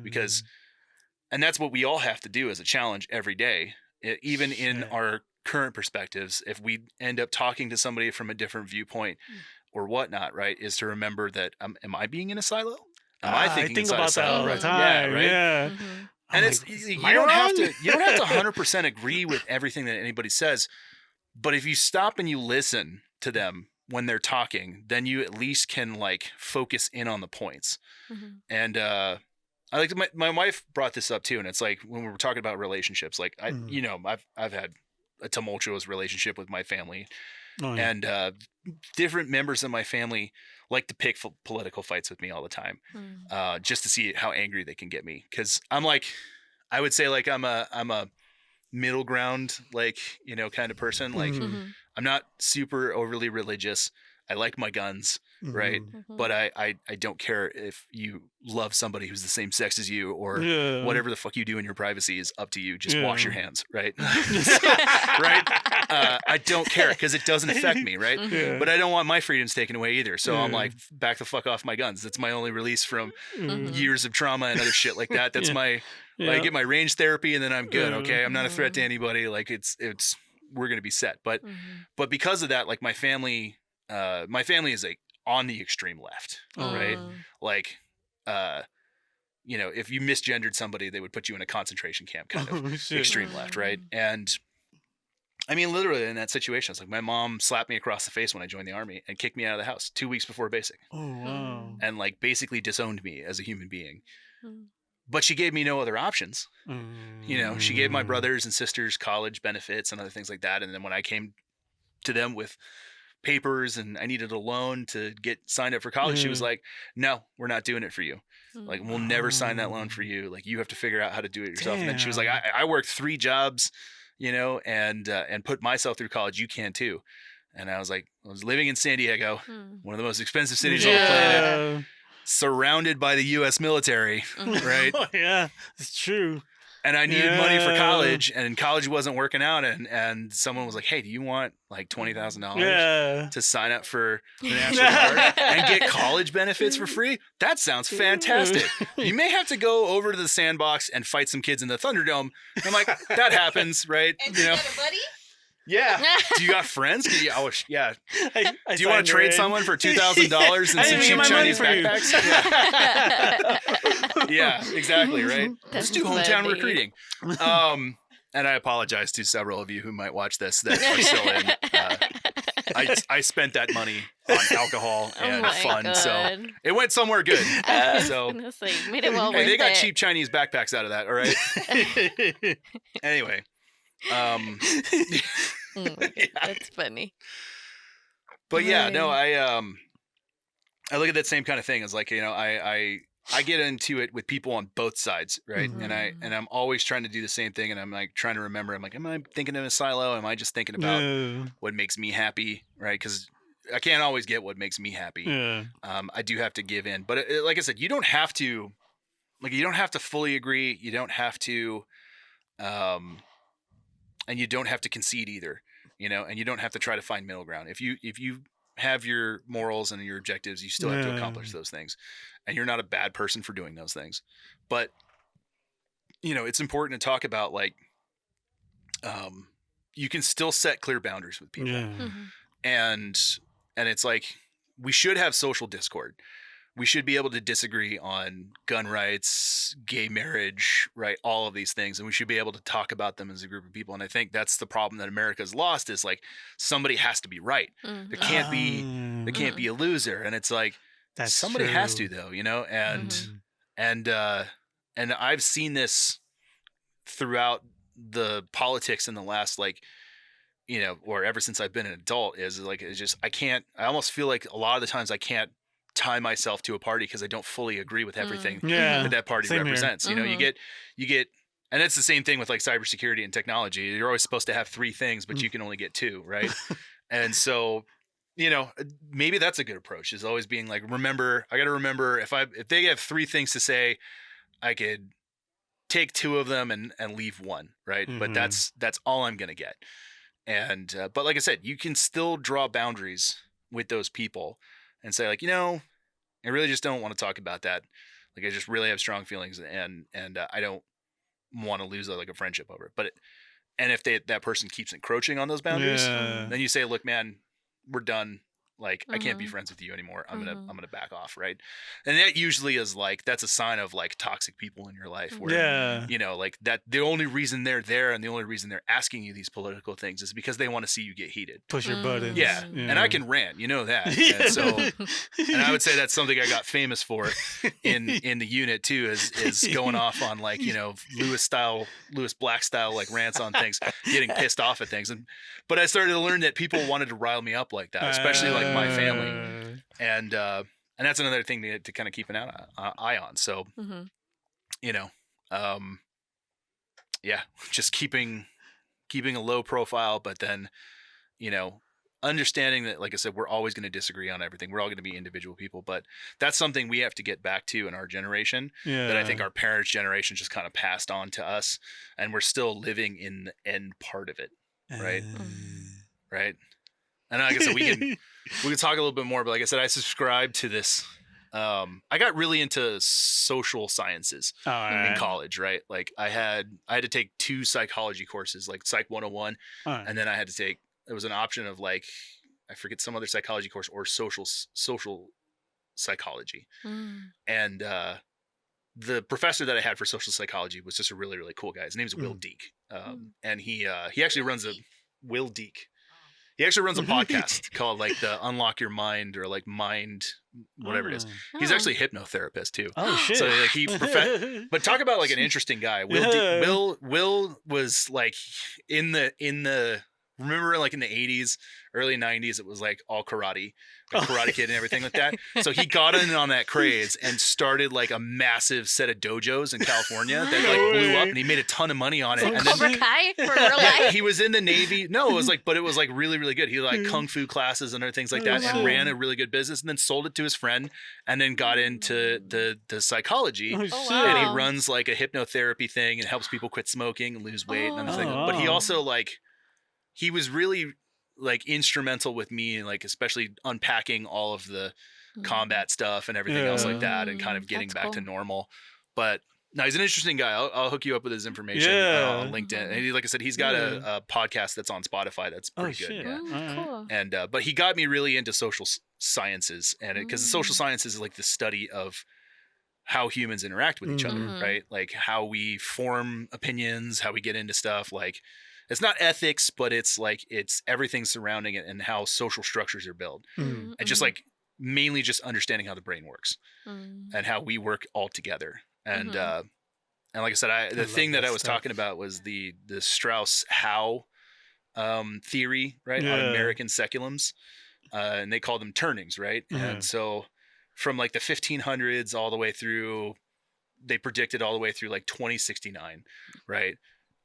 And that's what we all have to do as a challenge every day, even in our current perspectives. If we end up talking to somebody from a different viewpoint or whatnot, right, is to remember that am I being in a silo? Am I thinking think about that all the right? time. Yeah, right. Yeah. And I'm it's like, you am I don't have wrong? to 100% agree with everything that anybody says, but if you stop and you listen to them when they're talking, then you at least can like focus in on the points. And I like my wife brought this up too, and it's like when we were talking about relationships, like I've had a tumultuous relationship with my family. Oh, yeah. And different members of my family like to pick political fights with me all the time, just to see how angry they can get me. Because I'm like, I would say like I'm a middle ground, like, kind of person. Like, I'm not super overly religious. I like my guns, right? But I don't care if you love somebody who's the same sex as you, or whatever the fuck you do in your privacy is up to you. Just wash your hands, right? Right? I don't care because it doesn't affect me, right? But I don't want my freedoms taken away either. So I'm like, back the fuck off my guns. That's my only release from years of trauma and other shit like that. That's my, I get my range therapy and then I'm good. Okay. I'm not a threat to anybody. Like we're going to be set. But because of that, like my family is like on the extreme left, right? Like, if you misgendered somebody, they would put you in a concentration camp, kind of extreme left, right? And I mean, literally in that situation, it's like my mom slapped me across the face when I joined the Army and kicked me out of the house 2 weeks before basic. Oh, wow. And like basically disowned me as a human being. But she gave me no other options. She gave my brothers and sisters college benefits and other things like that. And then when I came to them with papers and I needed a loan to get signed up for college, she was like, no, we're not doing it for you. Like, we'll never sign that loan for you. Like, you have to figure out how to do it yourself. And then she was like, I worked 3 jobs, and put myself through college. You can too. And I was like, I was living in San Diego, one of the most expensive cities on the planet, surrounded by the U.S. military, right? Oh, yeah, it's true. and I needed money for college, and college wasn't working out, and someone was like, "Hey, do you want like $20,000 to sign up for the National Guard and get college benefits for free? That sounds fantastic. You may have to go over to the sandbox and fight some kids in the Thunderdome." And I'm like, "That happens, right?" And you got a buddy? Yeah. Do you got friends? Yeah. I Do you want to trade someone for $2,000 and some cheap Chinese backpacks? Yeah, exactly, right? Let's do hometown recruiting. And I apologize to several of you who might watch this that are still in. I spent that money on alcohol and fun, so it went somewhere good. So made it well hey, worth they got it. cheap Chinese backpacks out of that, all right? Anyway. That's funny. But yeah, no, I look at that same kind of thing as like, you know, I get into it with people on both sides, right? Mhm. And I'm always trying to do the same thing, and I'm like trying to remember. I'm like, am I thinking in a silo? Am I just thinking about what makes me happy, right? Because I can't always get what makes me happy. Yeah. I do have to give in, but like I said, you don't have to fully agree. You don't have to, and you don't have to concede either, you know, and you don't have to try to find middle ground. If you have your morals and your objectives, you still have to accomplish those things, and you're not a bad person for doing those things. But you know, it's important to talk about like, you can still set clear boundaries with people, and it's like we should have social discord. We should be able to disagree on gun rights, gay marriage, right? All of these things. And we should be able to talk about them as a group of people. And I think that's the problem that America's lost is like somebody has to be right. Mhm. There can't be a loser. And it's like somebody has to though, you know? And and I've seen this throughout the politics in the last like, you know, or ever since I've been an adult is like, it's just, I almost feel like a lot of the times I can't tie myself to a party because I don't fully agree with everything that party represents. Here. You know, you get, and it's the same thing with like cybersecurity and technology. You're always supposed to have 3 things, but you can only get 2, right? And so, you know, maybe that's a good approach is always being like, I got to remember if they have 3 things to say, I could take 2 of them and leave 1, right? But that's all I'm going to get. And, but like I said, you can still draw boundaries with those people and say like, you know, I really just don't want to talk about that. Like I just really have strong feelings and I don't want to lose like a friendship over it. But and if that person keeps encroaching on those boundaries, then you say, look, man, we're done. Like I can't be friends with you anymore. I'm gonna back off, right? And that usually is like that's a sign of like toxic people in your life, where you know, like that the only reason they're there and the only reason they're asking you these political things is because they want to see you get heated, push your buttons. Yeah, and I can rant, you know that. And so, and I would say that's something I got famous for in the unit too, is going off on like you know Lewis Black style like rants on things, getting pissed off at things, but I started to learn that people wanted to rile me up like that, especially like my family, and that's another thing to kind of keep an eye on. So, you know, yeah, just keeping a low profile, but then, you know, understanding that, like I said, we're always going to disagree on everything. We're all going to be individual people, but that's something we have to get back to in our generation that I think our parents' generation just kind of passed on to us, and we're still living in the end part of it, right? Right. And like I said, we can talk a little bit more, but like I said, I subscribe to this. I got really into social sciences in college, right? Like I had to take 2 psychology courses, like Psych 101, and then I had to take, it was an option of like, I forget some other psychology course or social psychology. And the professor that I had for social psychology was just a really, really cool guy. His name's Will Deek. And he actually runs Will Deek. He actually runs a podcast called like the Unlock Your Mind or like Mind, whatever it is. He's actually a hypnotherapist too. Oh shit! So like but talk about like an interesting guy. Will was like in the remember like in the 80s, early 90s, it was like all karate, like Karate Kid and everything like that. So he got in on that craze and started like a massive set of dojos in California that like blew up, and he made a ton of money on it. And Cobra then Kai for real life. he was in the Navy. No, it was like, but it was like really, really good. He like kung fu classes and other things like that, and ran a really good business, and then sold it to his friend, and then got into the psychology. And he runs like a hypnotherapy thing and helps people quit smoking and lose weight and everything. But he also like, he was really like instrumental with me, like especially unpacking all of the combat stuff and everything else like that, and kind of getting back to normal. But no, he's an interesting guy. I'll hook you up with his information on LinkedIn. And he, like I said, he's got a podcast that's on Spotify that's pretty good. Yeah. Cool. And but he got me really into social sciences, and because the social sciences is like the study of how humans interact with each other, right? Like how we form opinions, how we get into stuff. Like it's not ethics, but it's like it's everything surrounding it and how social structures are built, and just like mainly just understanding how the brain works and how we work all together. And and like I said, the thing that I was talking about was the Strauss Howe theory, right? On American seculums, and they call them turnings, right? And so from like the 1500s all the way through, they predicted all the way through like 2069, right?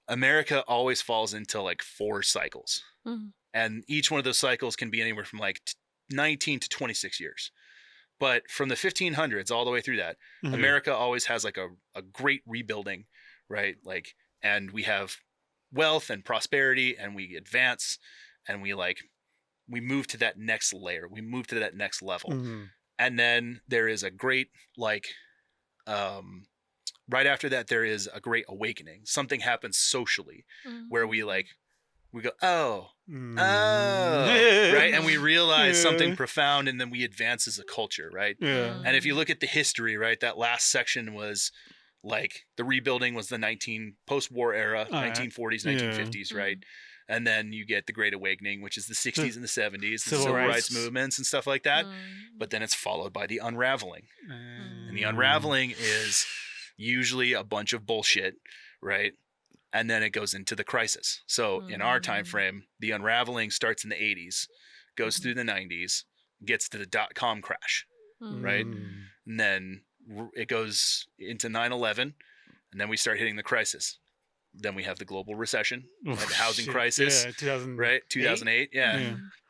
America always falls into like 4 cycles, and each one of those cycles can be anywhere from like 19 to 26 years. But from the 1500s all the way through that, America always has like a great rebuilding, right? Like, and we have wealth and prosperity, and we advance, and we move to that next layer. We move to that next level. And then there is a great, like, right after that, there is a great awakening. Something happens socially where we go, oh, right? And we realize something profound, and then we advance as a culture, right? And if you look at the history, right, that last section was like the rebuilding was the post-war era, 1940s, 1950s, right? And then you get the Great Awakening, which is the 60s and the 70s, the civil rights movements and stuff like that. But then it's followed by the unraveling. And the unraveling is usually a bunch of bullshit, right? And then it goes into the crisis. So in our time frame, the unraveling starts in the 80s, goes through the 90s, gets to the .com crash, right? And then it goes into 9/11, and then we start hitting the crisis. Then we have the global recession, the housing crisis, 2000, right? 2008,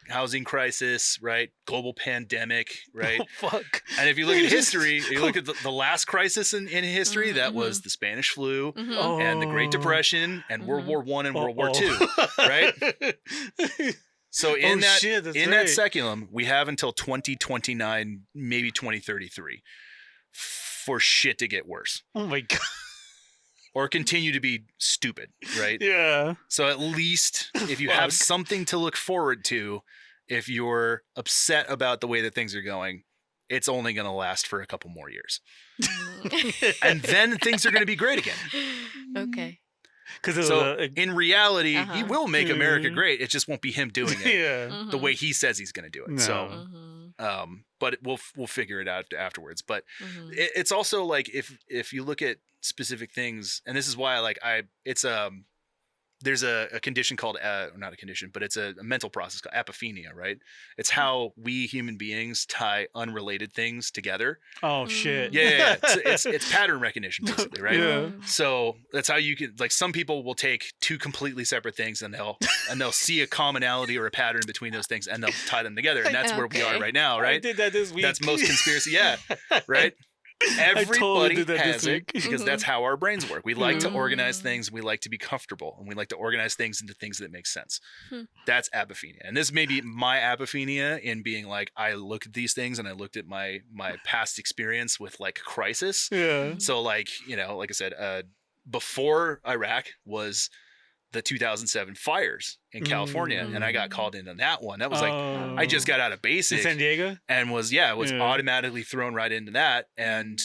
housing crisis, right? Global pandemic, right? Oh, fuck. And if you look at history, you look at the last crisis in history, that was the Spanish flu and the Great Depression and World War I and World War II, right? So in that seculum, we have until 2029, maybe 2033 for shit to get worse. Oh my God. Or continue to be stupid, right? Yeah. So at least if you have something to look forward to, if you're upset about the way that things are going, it's only going to last for a couple more years. And then things are going to be great again. Okay. So in reality, he will make America great. It just won't be him doing it the way he says he's going to do it. No. So, but we'll figure it out afterwards. But it's also like if you look at specific things, and this is why there's a condition called not a condition, but it's a mental process called apophenia, right? It's how we human beings tie unrelated things together. Oh shit. Yeah. It's pattern recognition basically, right? Yeah. So that's how you can, like, some people will take 2 completely separate things and they'll see a commonality or a pattern between those things and they'll tie them together, and that's where we are right now, right? I did that this week. That's most conspiracy, right? Everybody has it because that's how our brains work. We like to organize things. We like to be comfortable, and we like to organize things into things that make sense. That's apophenia. And this may be my apophenia in being like, I look at these things and I looked at my past experience with like crisis. Yeah. So like, like I said, before Iraq was the 2007 fires in California, and I got called in on that one. That was like, I just got out of basic in San Diego and was automatically thrown right into that. And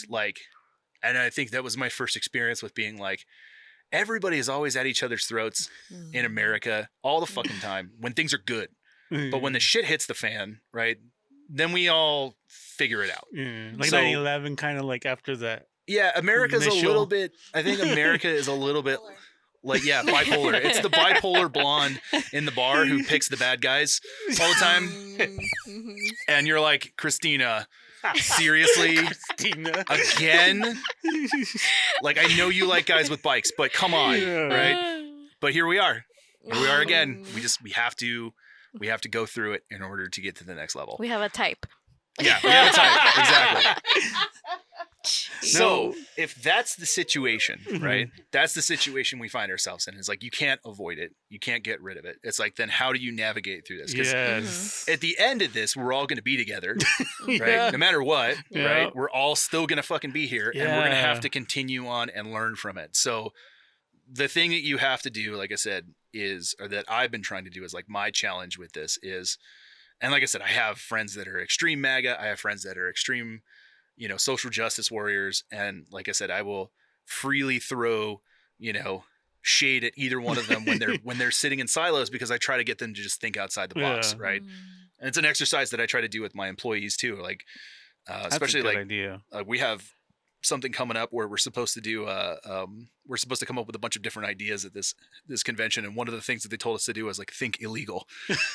I think that was my first experience with being like, everybody is always at each other's throats in America all the fucking time when things are good. But when the shit hits the fan, right, then we all figure it out. Yeah. Like 9/11 kind of like after that. Yeah, America's a little bit, I think America is a little bit Like, yeah, bipolar. It's the bipolar blonde in the bar who picks the bad guys all the time. Mm-hmm. And you're like, Christina, seriously? Christina. Again? Like, I know you like guys with bikes, but come on, Yeah. right? But here we are. Here we are again. We have to go through it in order to get to the next level. We have a type. Yeah, we have a type. Exactly. So No. if that's the situation, Mhm. right? That's the situation we find ourselves in. It's like you can't avoid it. You can't get rid of it. It's like, then how do you navigate through this? Because Yes. at the end of this, we're all going to be together, right? Yeah. No matter what, Yeah. right? We're all still going to fucking be here, and we're going to Yeah. have to continue on and learn from it. So the thing that you have to do, like I said, or that I've been trying to do is like my challenge with this is, and like I said, I have friends that are extreme MAGA. I have friends that are extreme, social justice warriors. And like I said, I will freely throw, shade at either one of them when they're sitting in silos, because I try to get them to just think outside the box. Yeah. Right. And it's an exercise that I try to do with my employees too. Like, especially That's a like, good idea. we have something coming up where we're supposed to do we're supposed to come up with a bunch of different ideas at this convention, and one of the things that they told us to do was like think illegal.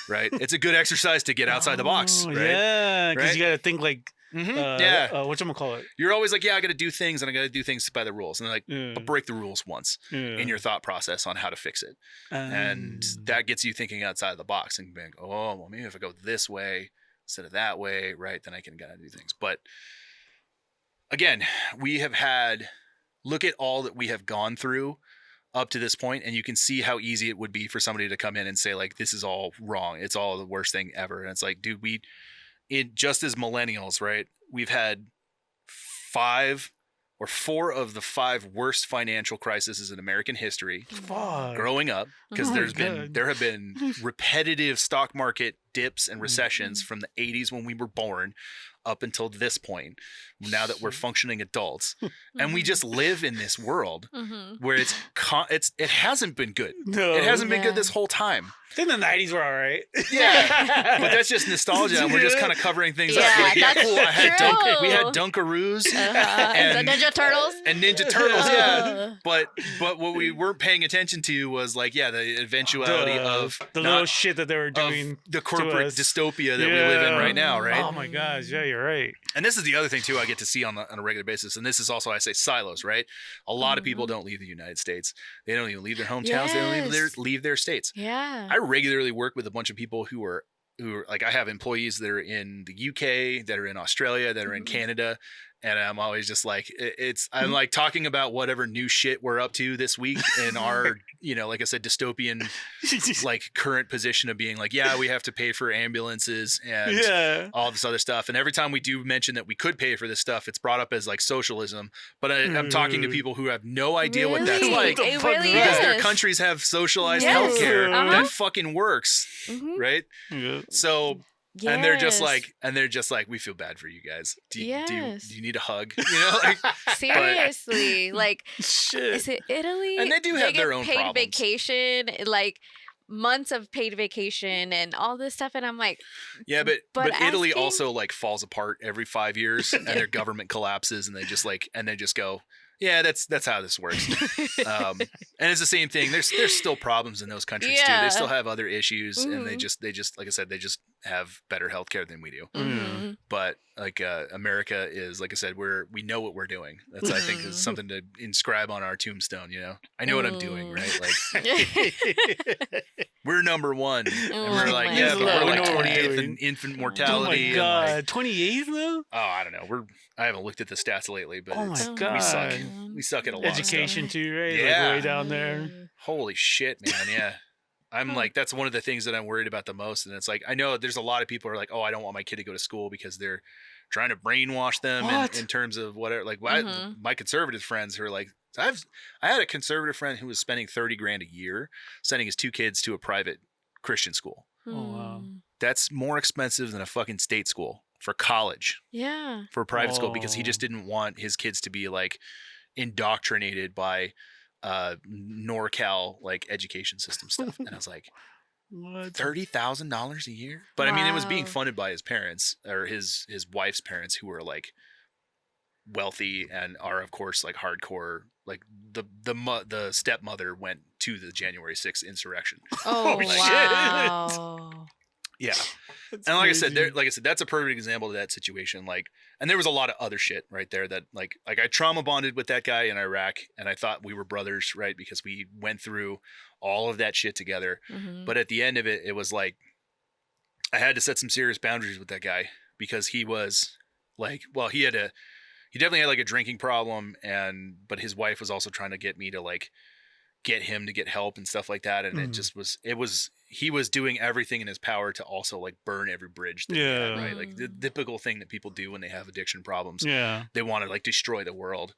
Right. It's a good exercise to get outside the box, Oh, right? Yeah, because Right? you got to think like, Yeah. whatchamacallit? You're always like, yeah, I got to do things, and I got to do things by the rules, and they're like, Yeah. but break the rules once Yeah. in your thought process on how to fix it. And that gets you thinking outside the box and being, oh, well, maybe if I go this way instead of that way, right, then I can kind of do things. But again, look at all that we have gone through up to this point, and you can see how easy it would be for somebody to come in and say like, this is all wrong. It's all the worst thing ever. And it's like, dude, just as millennials, right? We've had 4 of the 5 worst financial crises in American history Fuck. growing up, because Oh my there have been repetitive stock market dips and Mm-hmm. recessions from the 80s when we were born up until this point, now that we're functioning adults. And we just live in this world where it hasn't been good. No. It hasn't been Yeah. good this whole time. I think the 90s were all right. Yeah. But that's just nostalgia, and we're just kind of covering things up. Yeah, Like, yeah, that's cool. true. We had Dunkaroos The Ninja Turtles. and Ninja Turtles, yeah. But what we weren't paying attention to was like, yeah, the eventuality of the not- little shit that they were of doing. the corporate us. dystopia that we live in Yeah. right now, right? Oh my gosh, yeah, you're right. And this is the other thing too I get to see on a regular basis. And this is also, I say, silos, right? A lot of people don't leave the United States. They don't even leave their hometowns. They don't Yes. leave their states. Yeah. I regularly work with a bunch of people who are like, I have employees that are in the UK, that are in Australia, that are in Canada. And I'm always just like, I'm like talking about whatever new shit we're up to this week in our, like I said, dystopian, like current position of being like, yeah, we have to pay for ambulances and Yeah. all this other stuff. And every time we do mention that we could pay for this stuff, it's brought up as like socialism. But I'm talking to people who have no idea what that's Really? like. What the It fuck really is Because that? their is. countries have socialized Yes. healthcare Uh-huh. that fucking works, Mhm. right? Yeah. So, and they're just Yes. like, we feel bad for you guys. Do you Yes. need a hug? Like, Seriously, like, Shit. is it Italy? And they do have get their own paid problems. vacation, like months of paid vacation and all this stuff, and I'm like, yeah, but But Italy asking- also like falls apart every 5 years, and their government collapses, and they just go, yeah, that's how this works. And it's the same thing. There's still problems in those countries too. Yeah. They still have other issues, and they Mhm. just like I said, they just have better healthcare than we do. mhm. But like America is, like I said, we know what we're doing. That's, I think, is Mhm. something to inscribe on our tombstone. I know what I'm doing, Mm. right? Like, we're number one, and we're Oh like, my yeah, but we're God. like We know what we're 28th in doing. infant Oh my mortality. and, god, like, 28th though? oh, I don't know. I haven't looked at the stats lately, but Oh my it's, God. we suck. We suck at a lot of stuff. Education too, right? Yeah. Like way down there. Holy shit, man. Yeah. I'm like, that's one of the things that I'm worried about the most. And it's like, I know there's a lot of people who are like, oh, I don't want my kid to go to school because they're trying to brainwash them What? in terms of whatever. Like, Mhm. my conservative friends who are like, I had a conservative friend who was spending $30,000 a year sending his 2 kids to a private Christian school. Oh, wow. Mm. That's more expensive than a fucking state school for college, Yeah. for a private school, because he Oh. just didn't want his kids to be like indoctrinated by NorCal like education system stuff. And I was like, What? $30,000 a year? But I mean, it was being Wow. funded by his parents, or his wife's parents, who were like wealthy and are of course like hardcore. Like the stepmother went to the January 6th insurrection. Oh, shit. wow. Yeah. That's And like I said, crazy. that's a perfect example of that situation. Like, and there was a lot of other shit right there that like I trauma bonded with that guy in Iraq, and I thought we were brothers, right? Because we went through all of that shit together. Mhm. But at the end of it, it was like I had to set some serious boundaries with that guy because he was like, well, he definitely had like a drinking problem, but his wife was also trying to get me to like get him to get help and stuff like that, and he was doing everything in his power to also like burn every bridge that he had, right? Like the typical thing that people do when they have addiction problems. Yeah. They want to like destroy the world.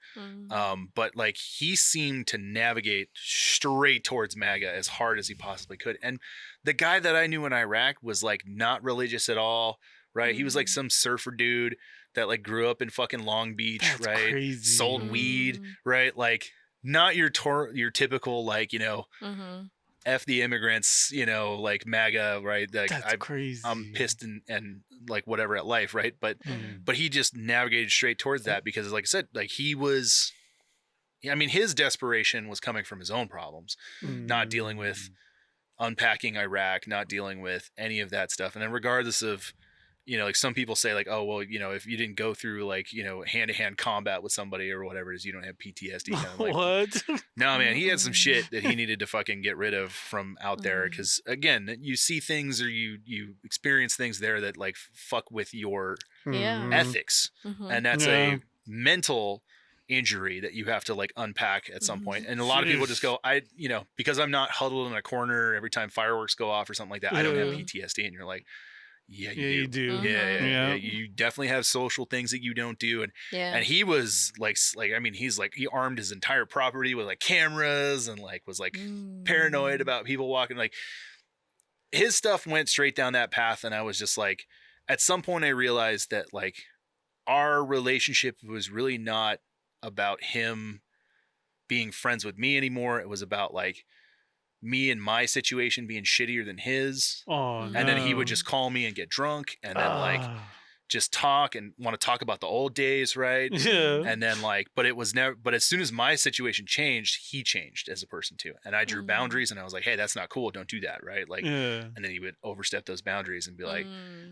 But like he seemed to navigate straight towards MAGA as hard as he possibly could. And the guy that I knew in Iraq was like not religious at all, right? He was like some surfer dude that like grew up in fucking Long Beach, That's right? crazy. Sold weed, right? Like not your typical like, you know, F the immigrants, you know, like MAGA, right? Like That's crazy. I'm pissed and like whatever at life, right? But he just navigated straight towards that because, like I said, like I mean, his desperation was coming from his own problems, not dealing with unpacking Iraq, not dealing with any of that stuff. And then regardless of, you know, like some people say like, oh, well, you know, if you didn't go through like, you know, hand-to-hand combat with somebody or whatever it is, you don't have PTSD. Kind of like, What? no, man, he had some shit that he needed to fucking get rid of from out there. Cause again, you see things or you experience things there that like fuck with your Yeah. ethics. And that's Yeah. a mental injury that you have to like unpack at some point. And a lot of people just go, you know, because I'm not huddled in a corner every time fireworks go off or something like that, I don't have PTSD. And you're like, yeah, you do. Yeah. You definitely have social things that you don't do. And he was like, I mean, he armed his entire property with like cameras and like was like paranoid about people walking. Like his stuff went straight down that path. And I was just like, at some point I realized that like our relationship was really not about him being friends with me anymore. It was about like me and my situation being shittier than his. Oh, and then he would just call me and get drunk and then like just talk and want to talk about the old days, right? Yeah. And then like, but it was never, but as soon as my situation changed, he changed as a person too. And I drew boundaries and I was like, hey, that's not cool. Don't do that, right? Like, and then he would overstep those boundaries and be like,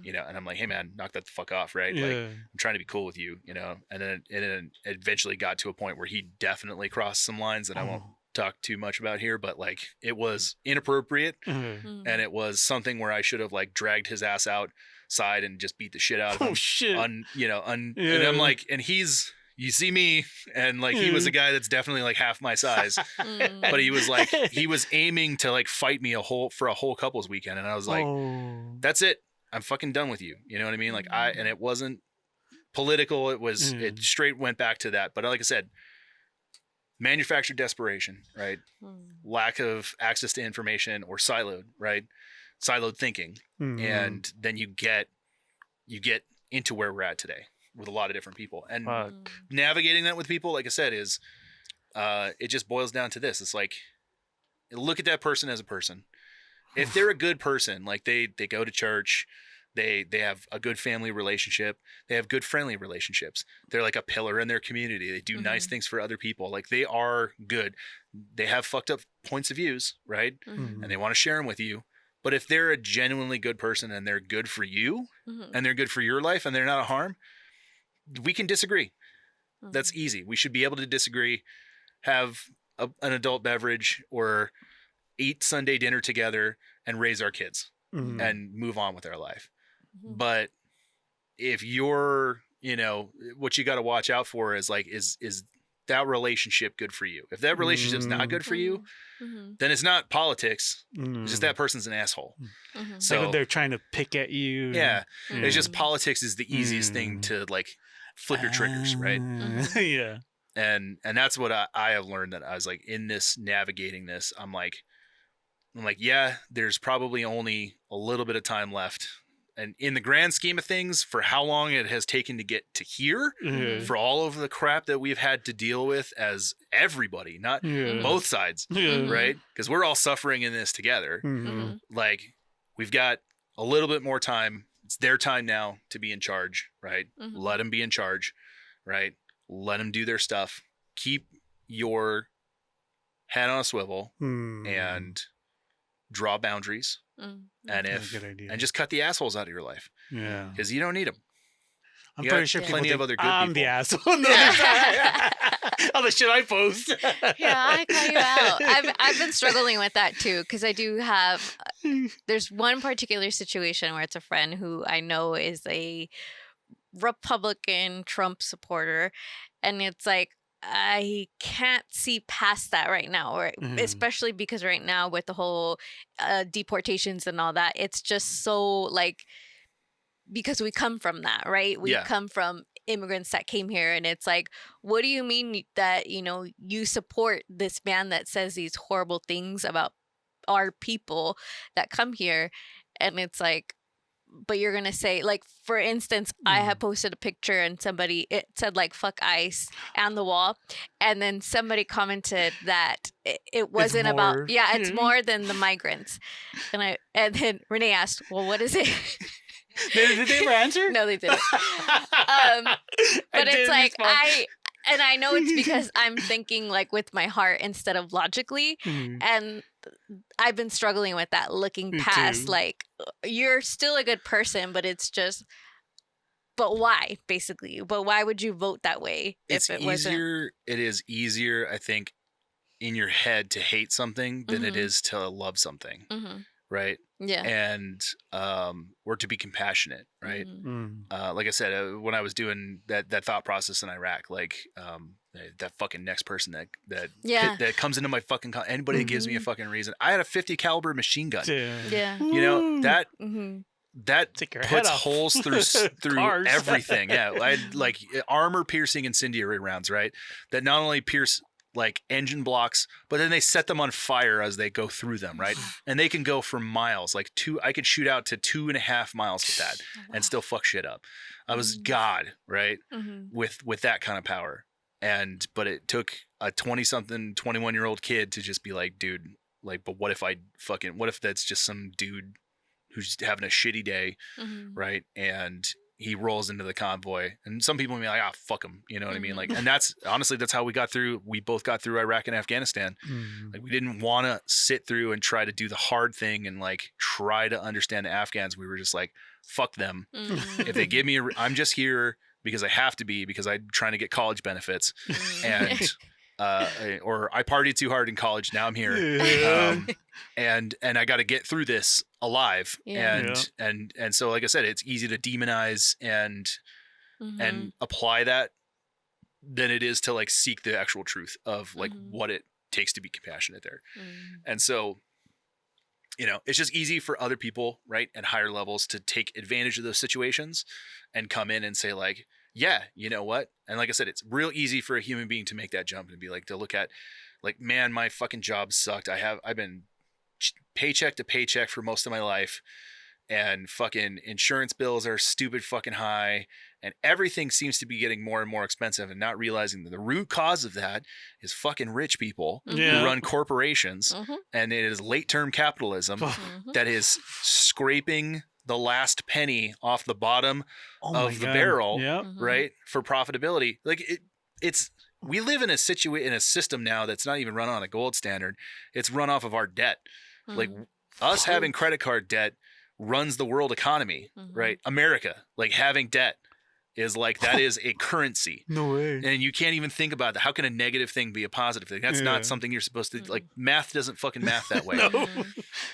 you know, and I'm like, hey man, knock that the fuck off, right? Like I'm trying to be cool with you, you know? And then it eventually got to a point where he definitely crossed some lines that I won't talk too much about here, but like it was inappropriate and it was something where I should have like dragged his ass outside and just beat the shit out of him. Oh shit. And I'm like, and you see me and like he was a guy that's definitely like half my size, but he was like he was aiming to like fight me for a whole couples weekend, and I was like, that's it, I'm fucking done with you. You know what I mean? Like and it wasn't political, it straight went back to that. But like I said, manufactured desperation, right? Lack of access to information or siloed thinking. And then you get into where we're at today with a lot of different people. And navigating that with people, like I said, is it just boils down to this. It's like, look at that person as a person. If they're a good person, like they go to church, they have a good family relationship, they have good friendly relationships, they're like a pillar in their community, they do nice things for other people, like they are good, they have fucked up points of views, right? And they want to share them with you. But if they're a genuinely good person and they're good for you and they're good for your life and they're not a harm, we can disagree. That's easy. We should be able to disagree, have an adult beverage or eat Sunday dinner together and raise our kids and move on with our life. But if you're, you know, what you got to watch out for is like, is that relationship good for you? If that relationship's not good for you, then it's not politics. It's just that person's an asshole. So like they're trying to pick at you. Yeah. It's just politics is the easiest thing to like flip your triggers, right? Yeah. And that's what I have learned, that I was like, in this navigating this, I'm like, yeah, there's probably only a little bit of time left. And in the grand scheme of things, for how long it has taken to get to here, for all of the crap that we've had to deal with as everybody, not both sides, right? Because we're all suffering in this together. Like, we've got a little bit more time. It's their time now to be in charge, right? Let them be in charge, right? Let them do their stuff. Keep your head on a swivel Hmm. and draw boundaries, Mm. and That's a good idea. and just cut the assholes out of your life Yeah. because you don't need them. I'm You pretty got sure plenty people of think other good I'm the people. asshole. On the other side. All the shit I post. Yeah, I call you out. I've been struggling with that too because I do have. There's one particular situation where it's a friend who I know is a Republican Trump supporter, and it's like I can't see past that right now, or Mhm. especially because right now with the whole deportations and all that, it's just so like because we come from that, right? We Yeah. come from immigrants that came here, and it's like, what do you mean that you support this man that says these horrible things about our people that come here? And it's like, but you're gonna say, like, for instance, I had posted a picture and it said like "fuck ICE" on the wall, and then somebody commented that it wasn't about more. it's more than the migrants, and then Renee asked, well, what is it? Did they ever answer? No, they didn't. I But it's didn't like respond. I know it's because I'm thinking like with my heart instead of logically, Mhm. and I've been struggling with that, looking Me past too. like you're still a good person, but it's just, but why, basically? But why would you vote that way It's if it wasn't? easier. It is easier, I think, in your head to hate something than it Mhm. is to love something, Mm-hmm. right? Yeah. And or to be compassionate, right? Mhm. Mm. Like I said, when I was doing that thought process in Iraq, like that fucking next person Yeah. that comes into my fucking anybody that gives me a Mhm. fucking reason. I had a 50 caliber machine gun. Yeah. You know that Mm-hmm. that Take your head puts off. holes through Cars. everything. Yeah, I had like armor piercing incendiary rounds, right? That not only pierce like engine blocks, but then they set them on fire as they go through them, right? And they can go for miles. Like I could shoot out to 2.5 miles with that and still fuck shit up. I was God, right? Mm-hmm. With that kind of power. But it took a 20-something, 21-year-old kid to just be like, dude, like, but what if that's just some dude who's having a shitty day, Mm-hmm. right? And he rolls into the convoy, and some people will be like, fuck him, you know what I mean? Mhm. Like, and that's honestly, that's how we both got through Iraq and Afghanistan. Mm. Like, we didn't want to sit through and try to do the hard thing and like try to understand the Afghans. We were just like, fuck them. Mm-hmm. If they give me I'm just here because I have to be, because I'm trying to get college benefits, and or I partied too hard in college. Now I'm here. And I got to get through this alive. Yeah. And so, like I said, it's easy to demonize and apply that than it is to like seek the actual truth of like what it takes to be compassionate there. And so, it's just easy for other people, right, at higher levels to take advantage of those situations and come in and say like, yeah, you know what? And like I said, it's real easy for a human being to make that jump and be like, to look at like, man, my fucking job sucked. I've been paycheck to paycheck for most of my life, and fucking insurance bills are stupid fucking high, and everything seems to be getting more and more expensive, and not realizing that the root cause of that is fucking rich people who run corporations, and it is late term capitalism that is scraping the last penny off the bottom of the barrel, right, for profitability. Like it's we live in a system now that's not even run on a gold standard. It's run off of our debt. Like us having credit card debt runs the world economy, right? America, like having debt is like, that is a currency. No way. And you can't even think about that. How can a negative thing be a positive thing? That's not something you're supposed to, like, math doesn't fucking math that way. No.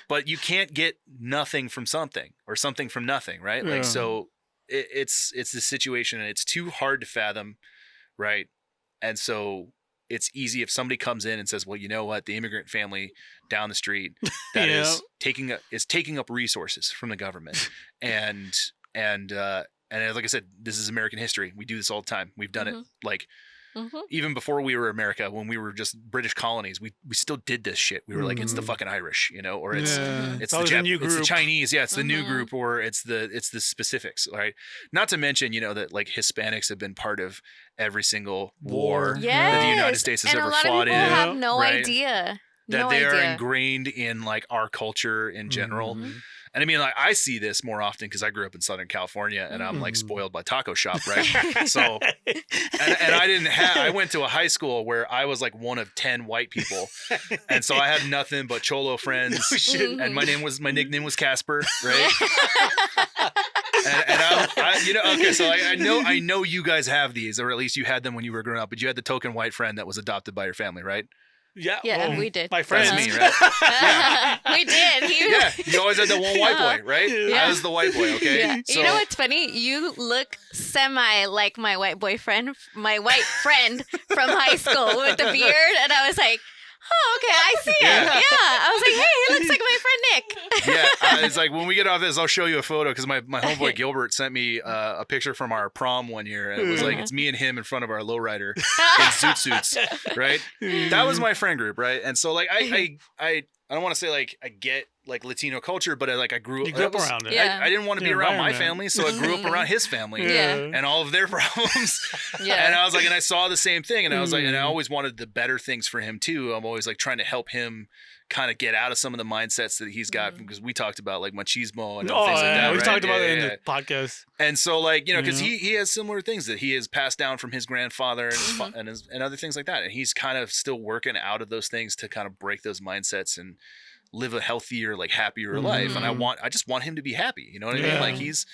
But you can't get nothing from something or something from nothing, right? Like, so it's the situation, and it's too hard to fathom, right? And so it's easy if somebody comes in and says, well, you know what, the immigrant family down the street that is taking up resources from the government, and like I said, this is American history. We do this all the time. We've done it like even before we were America, when we were just British colonies, we still did this shit. We were like, it's the fucking Irish, or it's it's the new group. it's the Chinese, it's the new group, or it's the specifics, right? Not to mention, that like Hispanics have been part of every single war that the United States has ever fought in. And a lot of people have no right? idea. That they are ingrained in like our culture in general. And I mean, like, I see this more often because I grew up in Southern California and I'm like spoiled by taco shop, right? So, and I went to a high school where I was like one of 10 white people. And so I had nothing but cholo friends. And my nickname was Casper, right? And okay, so I know you guys have these, or at least you had them when you were growing up, but you had the token white friend that was adopted by your family, right? Yeah, we did. My friends. That's me, right? Yeah. We did. Yeah, you always had the one white boy, right? Yeah. I was the white boy, okay? Yeah. So, You know what's funny? You look semi like my white friend from high school with the beard, and I was like, oh, okay, I see him. Yeah. Yeah. I was like, hey, he looks like my friend Nick. Yeah, it's like when we get off this, I'll show you a photo because my homeboy Gilbert sent me a picture from our prom one year, and it was like it's me and him in front of our lowrider in suits, right? That was my friend group, right? And so like I don't want to say like I get like Latino culture, but I grew up around it. Yeah. I didn't want to be Your around my environment. family, so I grew up around his family. Yeah. And all of their problems. Yeah. And I was like, and I saw the same thing. And I was like, and I always wanted the better things for him too. I'm always like trying to help him kind of get out of some of the mindsets that he's got because we talked about like machismo and things like that. We right? talked about Yeah, it in yeah. the podcast. And so like, because he has similar things that he has passed down from his grandfather and and other things like that. And he's kind of still working out of those things to kind of break those mindsets and live a healthier, like happier life. And I just want him to be happy. You know what I mean? Like he's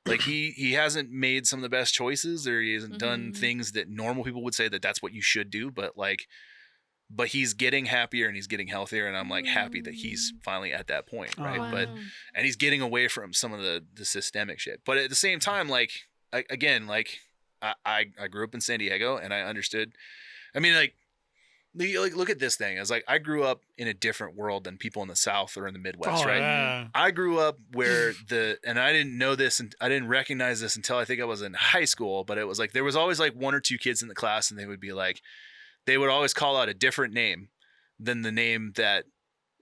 like he hasn't made some of the best choices, or he hasn't done things that normal people would say that that's what you should do. But he's getting happier and he's getting healthier. And I'm like happy that he's finally at that point. Right. Wow. And he's getting away from some of the systemic shit. But at the same time, like, I grew up in San Diego and I understood. I mean, like look at this thing. I was like, I grew up in a different world than people in the South or in the Midwest, right? Yeah. I grew up where and I didn't know this and I didn't recognize this until I think I was in high school, but it was like, there was always like one or two kids in the class and they would be like, they would always call out a different name than the name that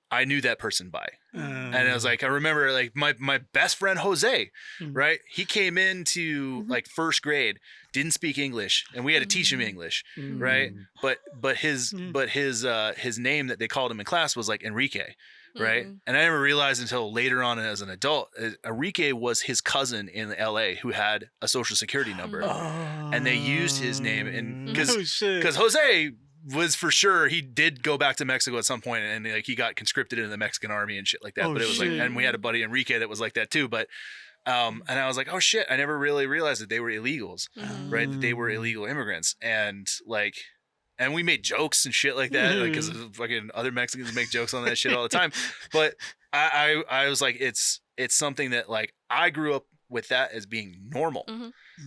I knew that person by. And I was like, I remember like my best friend, Jose, right? He came into like first grade, didn't speak English, and we had to teach him English, right? But his name that they called him in class was like Enrique, right? And I never realized until later on as an adult, Enrique was his cousin in LA who had a social security number. And they used his name and because Jose was for sure, he did go back to Mexico at some point and like he got conscripted into the Mexican army and shit like that. But it was like, and we had a buddy Enrique that was like that too. But and I was like, oh shit, I never really realized that they were illegals, right? That they were illegal immigrants. And like, and we made jokes and shit like that, like, because fucking other Mexicans make jokes on that shit all the time. But I was like, it's something that like I grew up with that as being normal.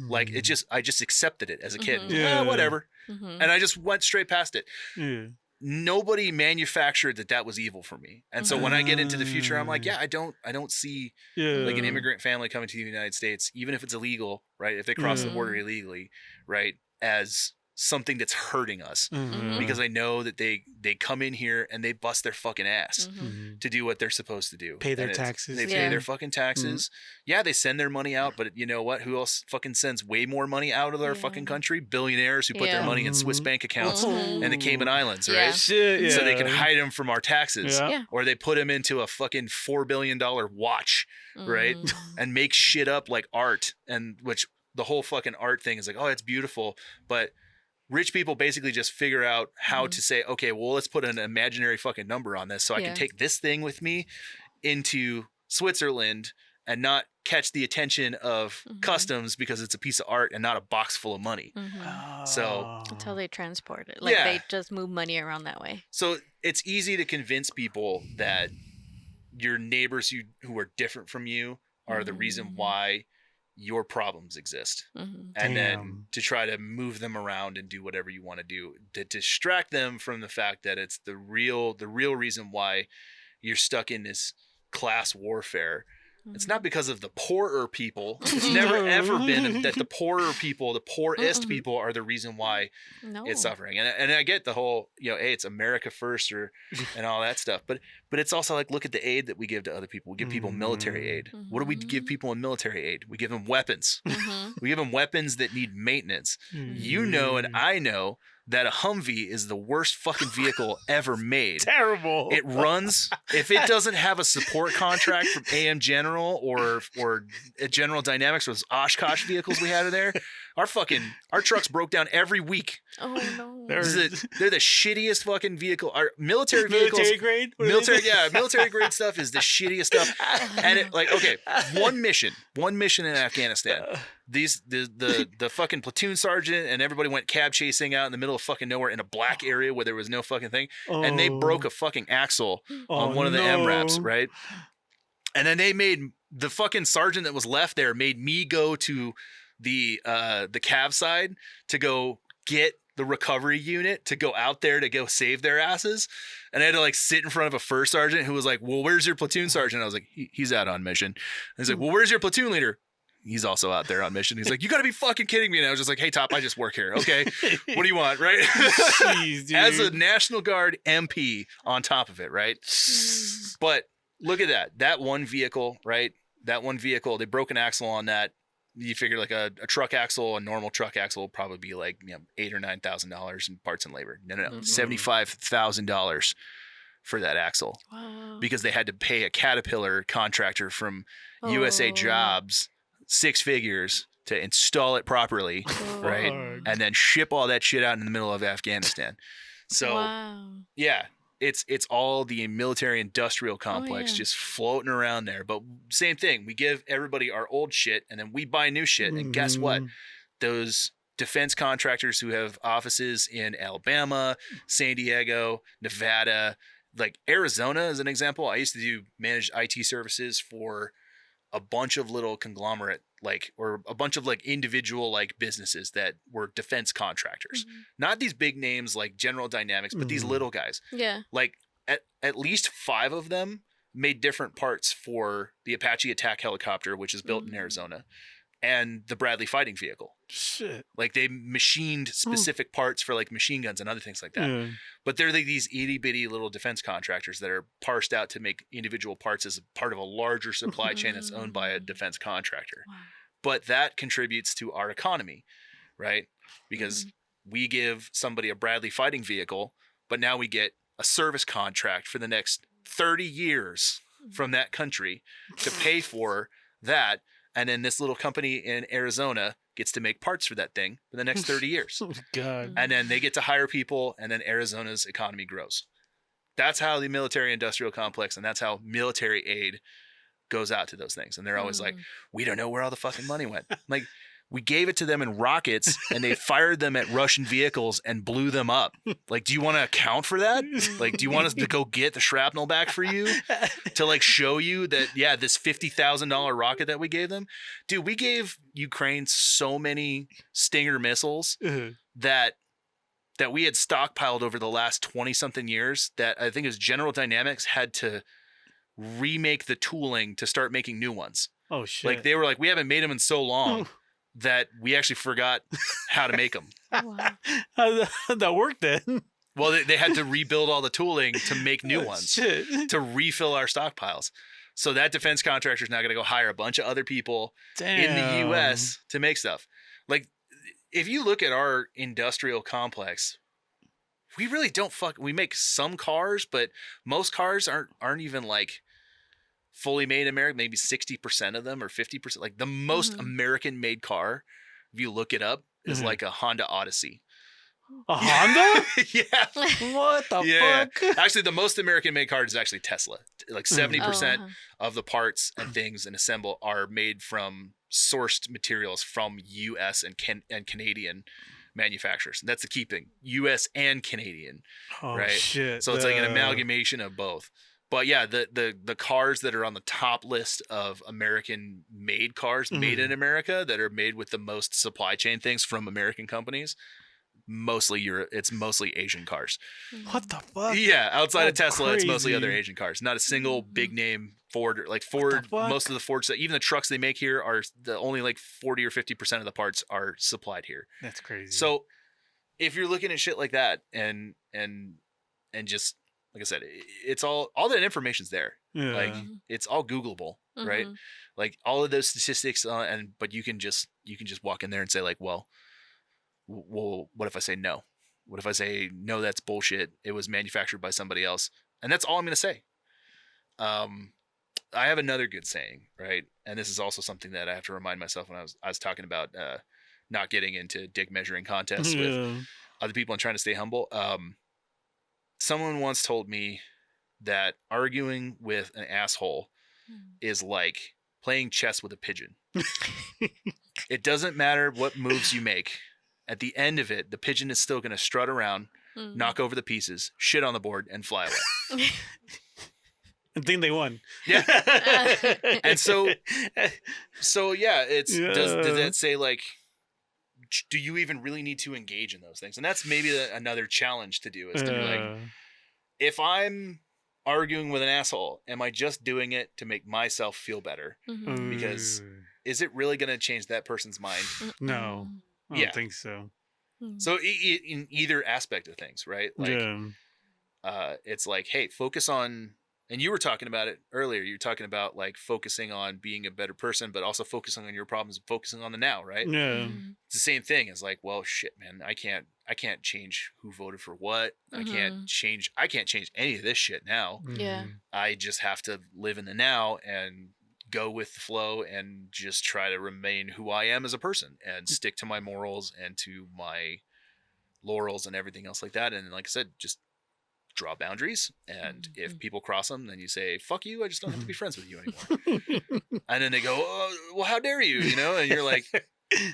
Like I just accepted it as a kid. Whatever. And I just went straight past it. Nobody manufactured that was evil for me. And so when I get into the future, I'm like, I don't see like an immigrant family coming to the United States, even if it's illegal, right? If they cross the border illegally, right? As something that's hurting us because I know that they come in here and they bust their fucking ass to do what they're supposed to do. Pay their taxes. They pay their fucking taxes. Yeah, they send their money out, but you know what? Who else fucking sends way more money out of their fucking country? Billionaires who put their money in Swiss bank accounts and the Cayman Islands, right? So they can hide them from our taxes. Or they put them into a fucking $4 billion watch, right? And make shit up like art, and which the whole fucking art thing is like, oh, it's beautiful, but rich people basically just figure out how to say, okay, well, let's put an imaginary fucking number on this so I can take this thing with me into Switzerland and not catch the attention of customs because it's a piece of art and not a box full of money. So that's how they transport it. Like they just move money around that way. So it's easy to convince people that your neighbors who are different from you are the reason why your problems exist, and then to try to move them around and do whatever you want to do to distract them from the fact that it's the real reason why you're stuck in this class warfare. It's not because of the poorer people. It's never ever been that the poorer people, the poorest people are the reason why it's suffering. And I get the whole, hey, it's America first and all that stuff. But it's also like, look at the aid that we give to other people. We give people military aid. What do we give people in military aid? We give them weapons. We give them weapons that need maintenance. You know, and I know that a Humvee is the worst fucking vehicle ever made. Terrible. It runs, if it doesn't have a support contract from AM General or General Dynamics or those Oshkosh vehicles we had in there, our trucks broke down every week. Oh no. They're the shittiest fucking vehicle. Our military vehicles, military grade, military grade stuff is the shittiest stuff. And it, like, okay, one mission in Afghanistan. The fucking platoon sergeant and everybody went cab chasing out in the middle of fucking nowhere in a black area where there was no fucking thing, and they broke a fucking axle on one of the MRAPs, right? And then they made the fucking sergeant that was left there made me go to the cav side to go get the recovery unit to go out there to go save their asses. And I had to like sit in front of a first sergeant who was like, well, where's your platoon sergeant? I was like, he's out on mission. And he's like, well, where's your platoon leader? He's also out there on mission. He's like, you gotta be fucking kidding me. And I was just like, hey, Top, I just work here. Okay, what do you want, right? Jeez, dude. As a National Guard MP on top of it, right? But look at that one vehicle, right? That one vehicle, they broke an axle on that. You figure like a truck axle, a normal truck axle will probably be like $8,000 or $9,000 in parts and labor. No, $75,000 for that axle. Wow. Because they had to pay a Caterpillar contractor from USA Jobs 6 figures to install it properly, right? And then ship all that shit out in the middle of Afghanistan. So yeah, it's all the military industrial complex just floating around there. But same thing, we give everybody our old shit and then we buy new shit. And guess what? Those defense contractors who have offices in Alabama, San Diego, Nevada, like Arizona as an example. I used to do managed IT services for a bunch of little conglomerate, or a bunch of individual businesses that were defense contractors. Not these big names like General Dynamics, but these little guys. Yeah. Like at least 5 of them made different parts for the Apache attack helicopter, which is built in Arizona, and the Bradley fighting vehicle. Shit. Like they machined specific parts for machine guns and other things like that. But they're these itty bitty little defense contractors that are parsed out to make individual parts as part of a larger supply chain that's owned by a defense contractor. Wow. But that contributes to our economy, right? Because we give somebody a Bradley fighting vehicle, but now we get a service contract for the next 30 years from that country to pay for that. And then this little company in Arizona gets to make parts for that thing for the next 30 years. Oh, God. And then they get to hire people, and then Arizona's economy grows. That's how the military industrial complex, and that's how military aid goes out to those things. And they're always like, we don't know where all the fucking money went. Like, we gave it to them in rockets, and they fired them at Russian vehicles and blew them up. Like, do you want to account for that? Like, do you want us to go get the shrapnel back for you to show you that, yeah, this $50,000 rocket that we gave them? Dude, we gave Ukraine so many Stinger missiles that we had stockpiled over the last 20 something years that I think it was General Dynamics had to remake the tooling to start making new ones. Oh, shit. Like, they were like, we haven't made them in so long that we actually forgot how to make them. Wow. How'd that work then? Well, they had to rebuild all the tooling to make new ones, Shit. to refill our stockpiles. So that defense contractor is now going to go hire a bunch of other people in the U.S. to make stuff. Like, if you look at our industrial complex, we really don't we make some cars, but most cars aren't even fully made in America. Maybe 60% of them or 50%. Like the most American made car, if you look it up, is like a Honda Odyssey. A Honda? Yeah. What the fuck? Actually, the most American made car is actually Tesla. Like 70% of the parts and things and assemble are made from sourced materials from U.S. and Canadian manufacturers. That's the key thing. U.S. and Canadian. Oh, right? Shit. So it's like an amalgamation of both. But yeah, the cars that are on the top list of American made cars, made in America, that are made with the most supply chain things from American companies, it's mostly Asian cars. What the fuck? Yeah, outside of Tesla, crazy. it's mostly other Asian cars. Not a single big name Ford. Ford, most of the Fords, even the trucks they make here are only 40 or 50% of the parts are supplied here. That's crazy. So if you're looking at shit like that and just, like I said, it's all that information's there. Yeah. Like it's all Googleable, right? Like all of those statistics, but you can just walk in there and say well, what if I say no? What if I say, no, that's bullshit. It was manufactured by somebody else. And that's all I'm going to say. I have another good saying, right? And this is also something that I have to remind myself when I was talking about not getting into dick measuring contests with other people and trying to stay humble. Someone once told me that arguing with an asshole is like playing chess with a pigeon. It doesn't matter what moves you make. At the end of it, the pigeon is still going to strut around, knock over the pieces, shit on the board, and fly away. I think they won. Yeah. And so yeah, it's does that say like, do you even really need to engage in those things? And that's maybe another challenge to do is to be like, if I'm arguing with an asshole, am I just doing it to make myself feel better? Because is it really going to change that person's mind? No, I don't think so. So in either aspect of things, right? Like, it's like, hey, focus on, and you were talking about it earlier. You were talking about like focusing on being a better person, but also focusing on your problems, focusing on the now, right? Yeah. It's the same thing. It's like, well, shit, man, I can't change who voted for what. I can't change any of this shit now. Yeah. I just have to live in the now and go with the flow and just try to remain who I am as a person and stick to my morals and to my laurels and everything else like that. And like I said, just draw boundaries. And if people cross them, then you say, fuck you. I just don't have to be friends with you anymore. And then they go, oh, well, how dare you? You know? And you're like,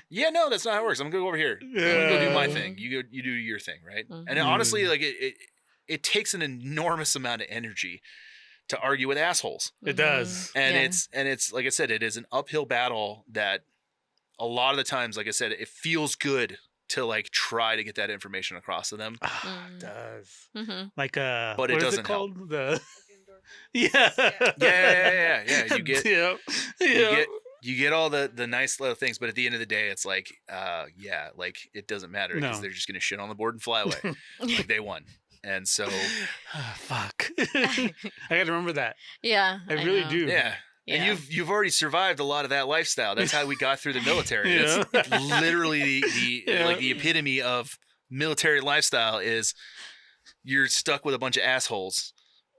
yeah, no, that's not how it works. I'm gonna go over here. I'm gonna go do my thing. You do your thing. Right. And honestly, like it takes an enormous amount of energy to argue with assholes. It does. And it's like I said, it is an uphill battle that a lot of the times, like I said, it feels good to like try to get that information across to them. It does. Like but what it is doesn't it called? help. The yeah. You get Yep. you get all the nice little things, but at the end of the day, it's like like it doesn't matter because they're just gonna shit on the board and fly away. Like they won. And so fuck. I gotta remember that. Yeah. I really do. Yeah. And you've already survived a lot of that lifestyle. That's how we got through the military. That's literally the epitome of military lifestyle is you're stuck with a bunch of assholes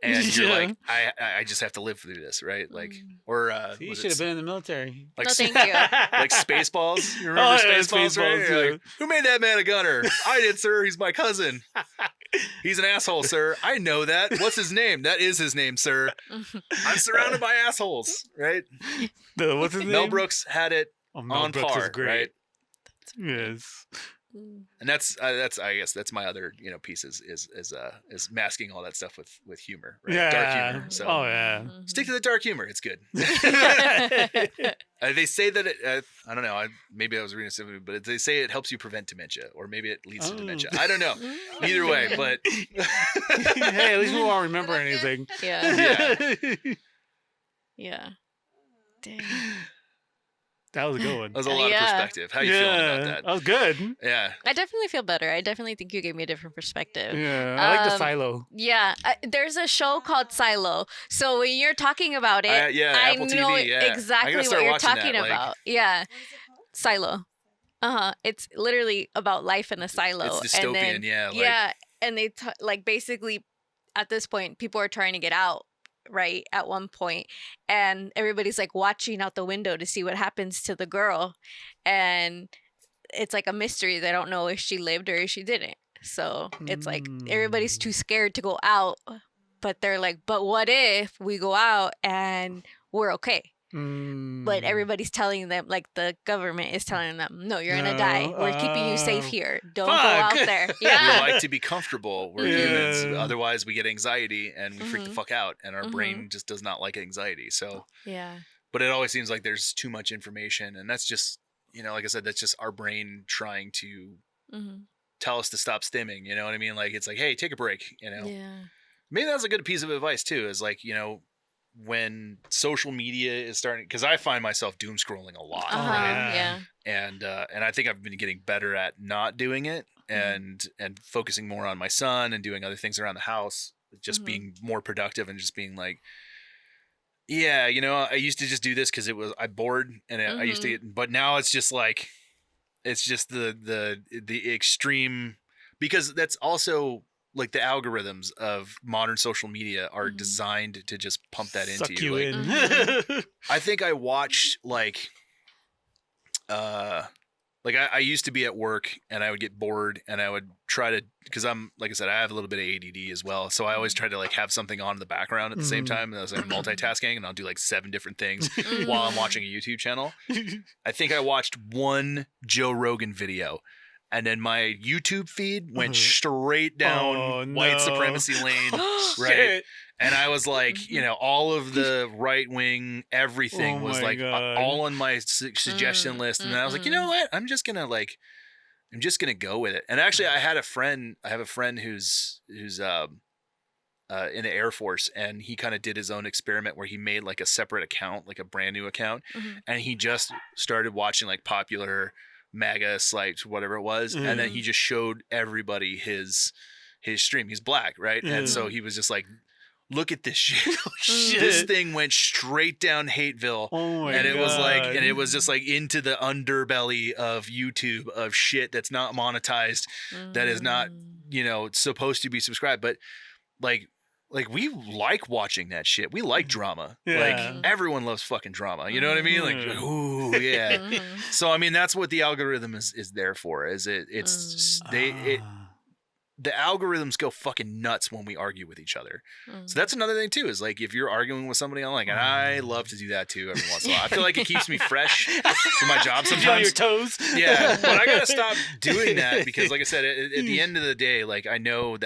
and you're like, I just have to live through this, right? Like, or you should have been in the military. Like, no, thank you. like Spaceballs. You remember Spaceballs, right? Spaceballs, Like, who made that man a gunner? I did, sir. He's my cousin. He's an asshole, sir. I know that. What's his name? That is his name, sir. I'm surrounded by assholes, right? What's his name? Mel Brooks had it on Brooks par, is great. right? Yes. And that's I guess that's my other piece is masking all that stuff with humor, right? Yeah. Dark humor. So stick to the dark humor. It's good. They say that I don't know. Maybe I was reading something, but they say it helps you prevent dementia, or maybe it leads to dementia. I don't know. Either way, but hey, at least we won't remember anything. Yeah. Yeah. Dang. That was a good one. That was a lot of perspective. How you feeling about that? That was good. Yeah. I definitely feel better. I definitely think you gave me a different perspective. Yeah, I like the silo. Yeah, there's a show called Silo. So when you're talking about it, I Apple know TV, yeah. exactly what you're talking about. Yeah, Silo. It's literally about life in a silo. It's dystopian, and then, and they like basically at this point people are trying to get out. Right at one point, and everybody's like watching out the window to see what happens to the girl, and it's like a mystery. They don't know if she lived or if she didn't. So it's like everybody's too scared to go out, but they're like, but what if we go out and we're okay? But everybody's telling them, like the government is telling them, no, you're gonna die. We're keeping you safe here. Don't go out there. Yeah. We like to be comfortable. We're humans. Otherwise, we get anxiety and we freak the fuck out, and our brain just does not like anxiety. So but it always seems like there's too much information, and that's just like I said, that's just our brain trying to tell us to stop stimming. You know what I mean? Like it's like, hey, take a break. Maybe that's a good piece of advice too. Is like when social media is starting, because I find myself doom scrolling a lot, right? And I think I've been getting better at not doing it and focusing more on my son and doing other things around the house, just being more productive and just being like, I used to just do this because I bored and I used to but now it's just like, it's just the extreme because that's also like the algorithms of modern social media are designed to just pump that into Suck you. you Like, in. I think I watched like I used to be at work and I would get bored and I would try to, because I'm, like I said, I have a little bit of ADD as well. So I always try to like have something on in the background at the same time. And I was like multitasking and I'll do like 7 different things while I'm watching a YouTube channel. I think I watched one Joe Rogan video and then my YouTube feed went straight down white supremacy lane. Right. Shit. And I was like, you know, all of the right wing, everything was like all on my suggestion list. And then I was like, you know what? I'm just going to go with it. And actually I have a friend who's in the Air Force, and he kind of did his own experiment where he made like a separate account, like a brand new account. And he just started watching like popular MAGA sites, whatever it was. And then he just showed everybody his stream. He's black. Right. And so he was just like, look at this shit. This thing went straight down Hateville. And it was like, and it was just like into the underbelly of YouTube of shit that's not monetized, that is not, you know, supposed to be subscribed. But like we like watching that shit. We like drama. Like everyone loves fucking drama. You know what I mean? Like, ooh, yeah. So, I mean, that's what the algorithm is there for, is the algorithms go fucking nuts when we argue with each other. So that's another thing too, is like if you're arguing with somebody, I'm like, and I love to do that too every once in a while. I feel like it keeps me fresh for my job sometimes. On your toes. Yeah, but I gotta stop doing that because, like I said, at the end of the day, like I know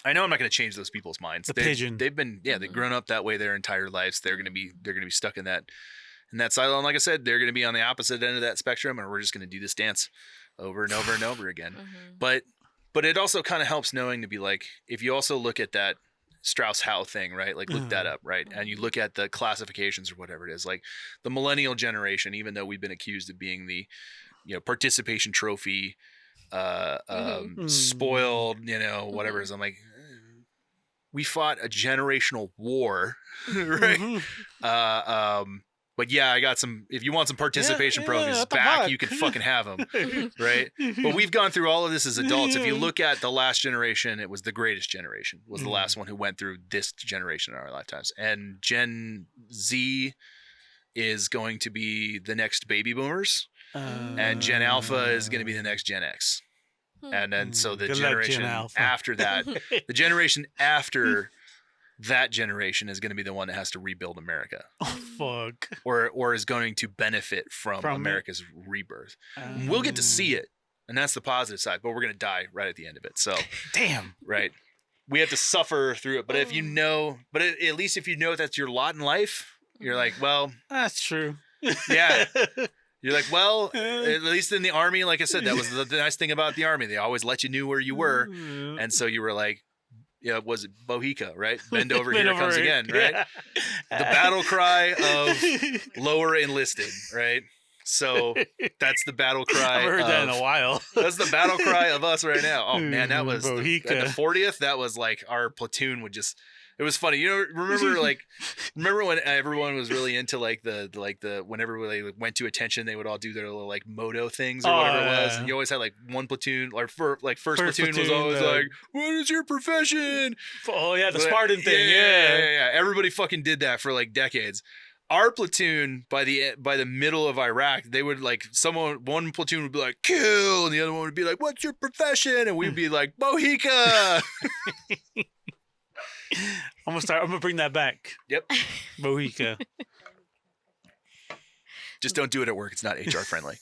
I'm not going to change those people's minds. They've been, they've grown up that way their entire lives. They're going to be stuck in that cycle. And like I said, they're going to be on the opposite end of that spectrum, and we're just going to do this dance over and over and over again. But it also kind of helps knowing to be like, if you also look at that Strauss-Howe thing, right? Like look that up, right? And you look at the classifications or whatever it is, like the millennial generation, even though we've been accused of being the, you know, participation trophy, spoiled, you know, whatever it is. I'm like, we fought a generational war, right? But yeah, I got some. If you want some participation trophies back, you can fucking have them, right? But we've gone through all of this as adults. If you look at the last generation, it was the greatest generation. Was the last one who went through this generation in our lifetimes, and Gen Z is going to be the next baby boomers, and Gen Alpha is going to be the next Gen X, and then so the generation after that, the generation after that generation is going to be the one that has to rebuild America. Oh, fuck. Or is going to benefit from America's rebirth. We'll get to see it, and that's the positive side, but we're going to die right at the end of it. So, damn. Right. We have to suffer through it, but if you know, at least if you know that's your lot in life, you're like, well, that's true. Yeah. You're like, well, at least in the Army, like I said, that was the nice thing about the Army. They always let you know where you were. And so you were like, yeah, was it Bohica, right? Bend over, here it comes again, right? Yeah. The battle cry of lower enlisted, right? So that's the battle cry. I've heard that in a while. That's the battle cry of us right now. Oh man, that was at the 40th. That was like our platoon would just. It was funny, you know. Remember when everyone was really into like the whenever they went to attention, they would all do their little like moto things or whatever it was. And you always had like one platoon, or first platoon was always like, "What is your profession?" Oh yeah, the Spartan thing. Yeah. Everybody fucking did that for like decades. Our platoon, by the middle of Iraq, they would like one platoon would be like kill, and the other one would be like, "What's your profession?" And we'd be like, "Bohica." I'm gonna bring that back. Yep. Bohica. Just don't do it at work. It's not HR friendly.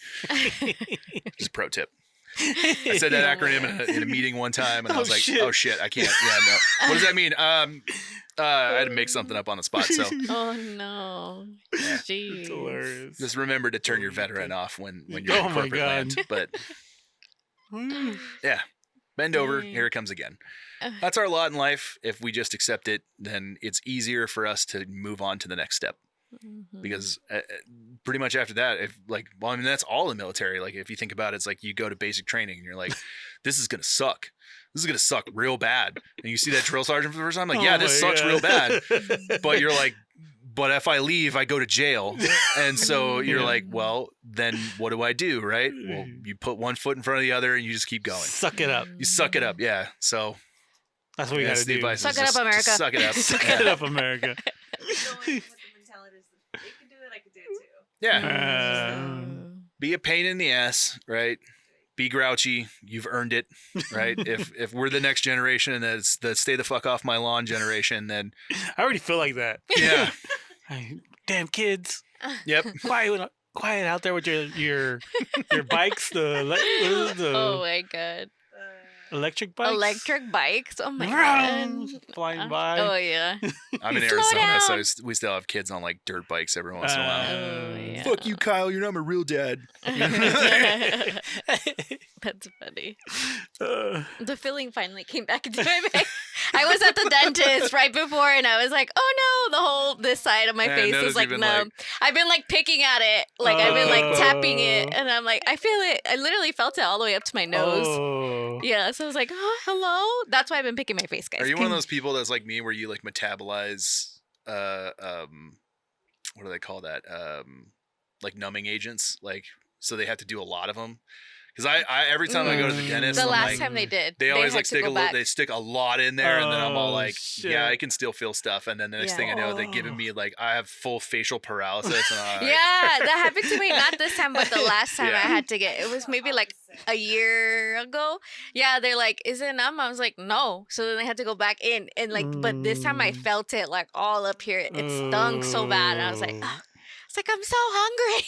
Just a pro tip. I said that acronym in a meeting one time, and I was like, "Oh shit, I can't." Yeah, no. What does that mean? I had to make something up on the spot. So. Oh no. Yeah. Jeez. That's hilarious. Just remember to turn your veteran off when you're in corporate land. But yeah, bend over. Here it comes again. That's our lot in life. If we just accept it, then it's easier for us to move on to the next step. Because pretty much after that, that's all in the military. Like if you think about it, it's like you go to basic training and you're like, this is going to suck. This is going to suck real bad. And you see that drill sergeant for the first time, like, this sucks real bad. But you're like, but if I leave, I go to jail. And so you're like, well, then what do I do, right? Well, you put one foot in front of the other and you just keep going. Suck it up. You suck it up, yeah. So that's what we got to do. Suck it up, America. Just suck it up. Suck it up, America. Going with the mentality is they can do it, I can do it too. Yeah. Be a pain in the ass, right? Be grouchy. You've earned it, right? if we're the next generation and that's the stay the fuck off my lawn generation, then I already feel like that. yeah. Damn kids. Yep. Quiet out there with your bikes. Oh my god. Electric bikes. Electric bikes. Oh my god. Flying by. Oh yeah. I'm in Slow Arizona, down. so we still have kids on like dirt bikes every once in a while. Oh, yeah. Fuck you, Kyle. You're not my real dad. That's funny. Uh, The feeling finally came back into my face. I was at the dentist right before, and I was like, "Oh no!" This side of my Yeah, I face noticed is like you've numb. been I've been like picking at it, like I've been like tapping it, and I'm like, I feel it. I literally felt it all the way up to my nose. Oh. Yeah, so I was like, "Oh, hello." That's why I've been picking my face, guys. Are you one of those people that's like me, where you like metabolize, what do they call that? Like numbing agents, like so they have to do a lot of them. Because I every time I go to the dentist, The I'm last like, time they did, they always had like to stick go a back. they stick a lot in there, and then I'm all Oh, like, shit. yeah, I can still feel stuff, and then the next thing I know, they're giving me like I have full facial paralysis, and I'm like, Yeah, that happened to me. Not this time, but the last time Yeah. I had to get. It was maybe like a year ago. Yeah, they're like, "Is it numb?" I was like, "No." So then they had to go back in, and like, but this time I felt it like all up here. It stung so bad, and I was like, "Ah." It's like I'm so hungry.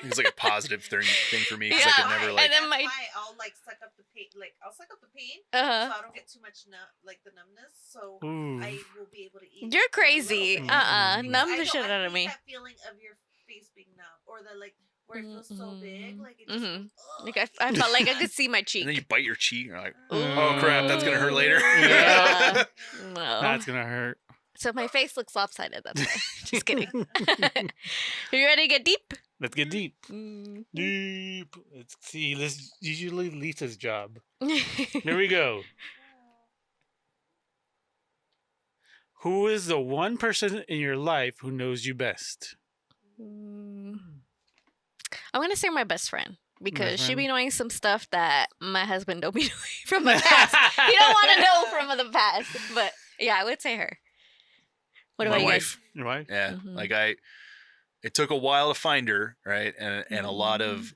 it's like a positive thing for me because I Yeah, could never like. and then That's my why I'll like suck up the pain. Like I'll suck up the pain, uh, so I don't get too much like the numbness. So Ooh. I will be able to eat. you're a crazy. little bit. Numb I the know, shit I out of hate me. that feeling of your face being numb, or the like where it feels so big, like it just. Mhm. Goes, Like I felt like I could see my cheek. And then you bite your cheek, and you're like, Ooh. oh crap, that's gonna hurt later. Yeah. No. That's gonna hurt. So my face looks lopsided. That's why. Just kidding. Are you ready to get deep? Let's get deep. Deep. Let's see. This is usually Lisa's job. Here we go. Who is the one person in your life who knows you best? I'm gonna say my best friend because she friend? be knowing some stuff that my husband don't be knowing from the past. He don't want to know from the past, but yeah, I would say her. What My about you guys? wife. Your wife? Yeah, Mhm. like it took a while to find her, right, and a lot of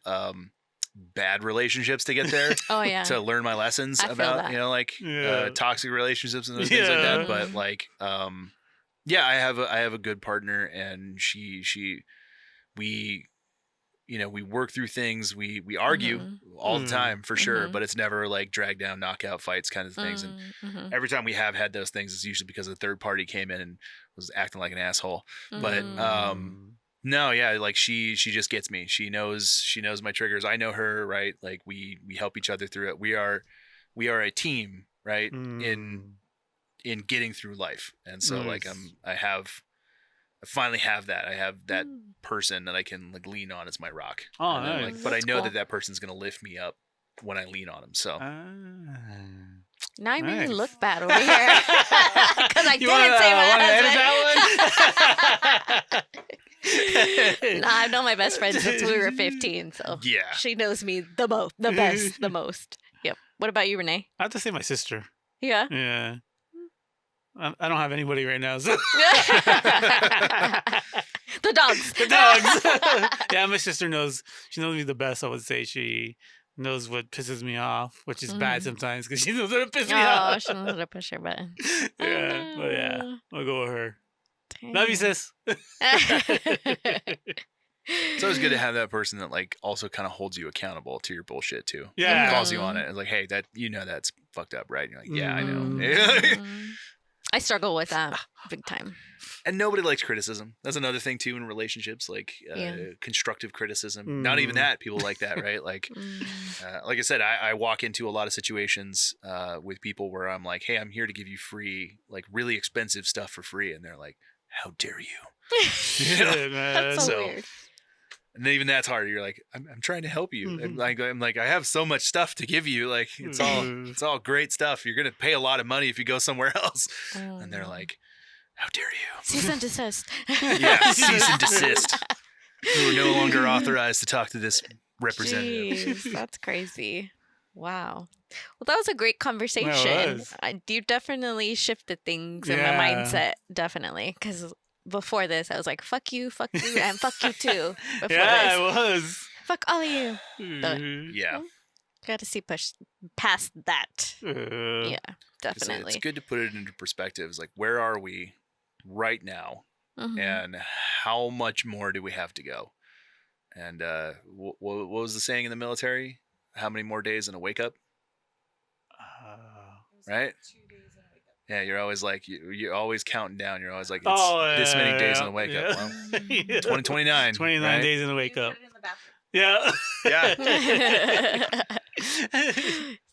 bad relationships to get there. Oh yeah. To learn my lessons I feel about that. like Yeah. toxic relationships and those things like Yeah. that. But like yeah, I have a good partner, and we we work through things, we argue all the time for sure, Mhm. but it's never like drag down knockout fights kind of things. And Mhm. every time we have had those things, it's usually because a third party came in and was acting like an asshole. But no, yeah, like she just gets me. She knows my triggers. I know her, right? Like we help each other through it. We are a team, right? In getting through life. And so like Nice. I finally have that. I have that person that I can like lean on as my rock. Oh, And then, nice. like, but I That's know cool. that person's going to lift me up when I lean on him. So Now you made me Nice. look bad over here because I You didn't say my wanna husband. Nah, I've known my best friend since we were 15, so yeah. she knows me the best, the most. Yep. What about you, Renee? I have to say my sister. Yeah. Yeah. I don't have anybody right now. So. The dogs. The dogs. Yeah, my sister knows. She knows me the best. I would say she knows what pisses me off, which is bad sometimes because she knows what pisses me Oh, off. she knows how to push her button. Yeah, but yeah, I'll go with her. Love you, sis. It's always good to have that person that like also kind of holds you accountable to your bullshit too. Yeah. Calls you on it. It's like, hey, that's fucked up, right? And you're like, yeah, I know. I struggle with that big time. And nobody likes criticism. That's another thing too in relationships, like Yeah. constructive criticism. Not even that. People like that, right? Like, like I said, I walk into a lot of situations with people where I'm like, hey, I'm here to give you free, like really expensive stuff for free, and they're like, how dare you? Shit, man. That's so So- weird. And even that's hard. You're like, I'm trying to help you. And I'm like, I have so much stuff to give you. Like, it's all great stuff. You're gonna pay a lot of money if you go somewhere else. And they're like, How dare you? Cease and desist. Yeah, cease and desist. You are no longer authorized to talk to this representative. Jeez, that's crazy. Wow. Well, that was a great conversation. was. You definitely shifted things in my Yeah. mindset, definitely. Because before this, I was like, fuck you, and fuck you too. Before Yeah, this. it was. Fuck all of you. Yeah. Got to see past that. Yeah, definitely. It's good to put it into perspectives. Like, where are we right now? Mhm. And how much more do we have to go? And what was the saying in the military? How many more days in a wake up? Right? Yeah, you're always like you're always counting down. You're always like it's this many days in a wake up. Well, 2029. 29 right? days in the wake up. Yeah. Yeah,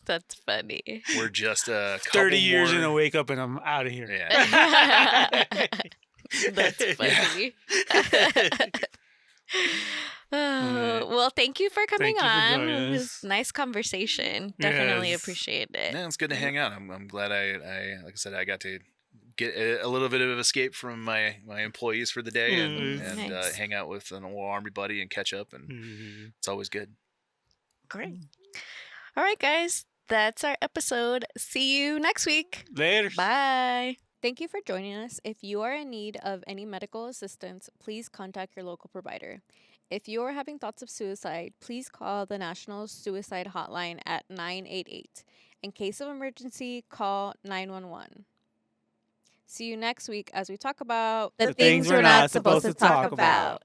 That's funny. we're just a couple 30 years more... in a wake up and I'm out of here. Yeah. That's funny. Oh, well, thank you for coming Thank you for on. joining It was us. a nice conversation. Definitely Yes. appreciate it. Yeah, it's good to hang out. I'm glad I like I said, I got to get a little bit of escape from my employees for the day and Nice. hang out with an old army buddy and catch up, and it's always good. Great. All right, guys. That's our episode. See you next week. Later. Bye. Thank you for joining us. If you are in need of any medical assistance, please contact your local provider. If you are having thoughts of suicide, please call the National Suicide Hotline at 988. In case of emergency, call 911. See you next week as we talk about The things we're not supposed to talk about.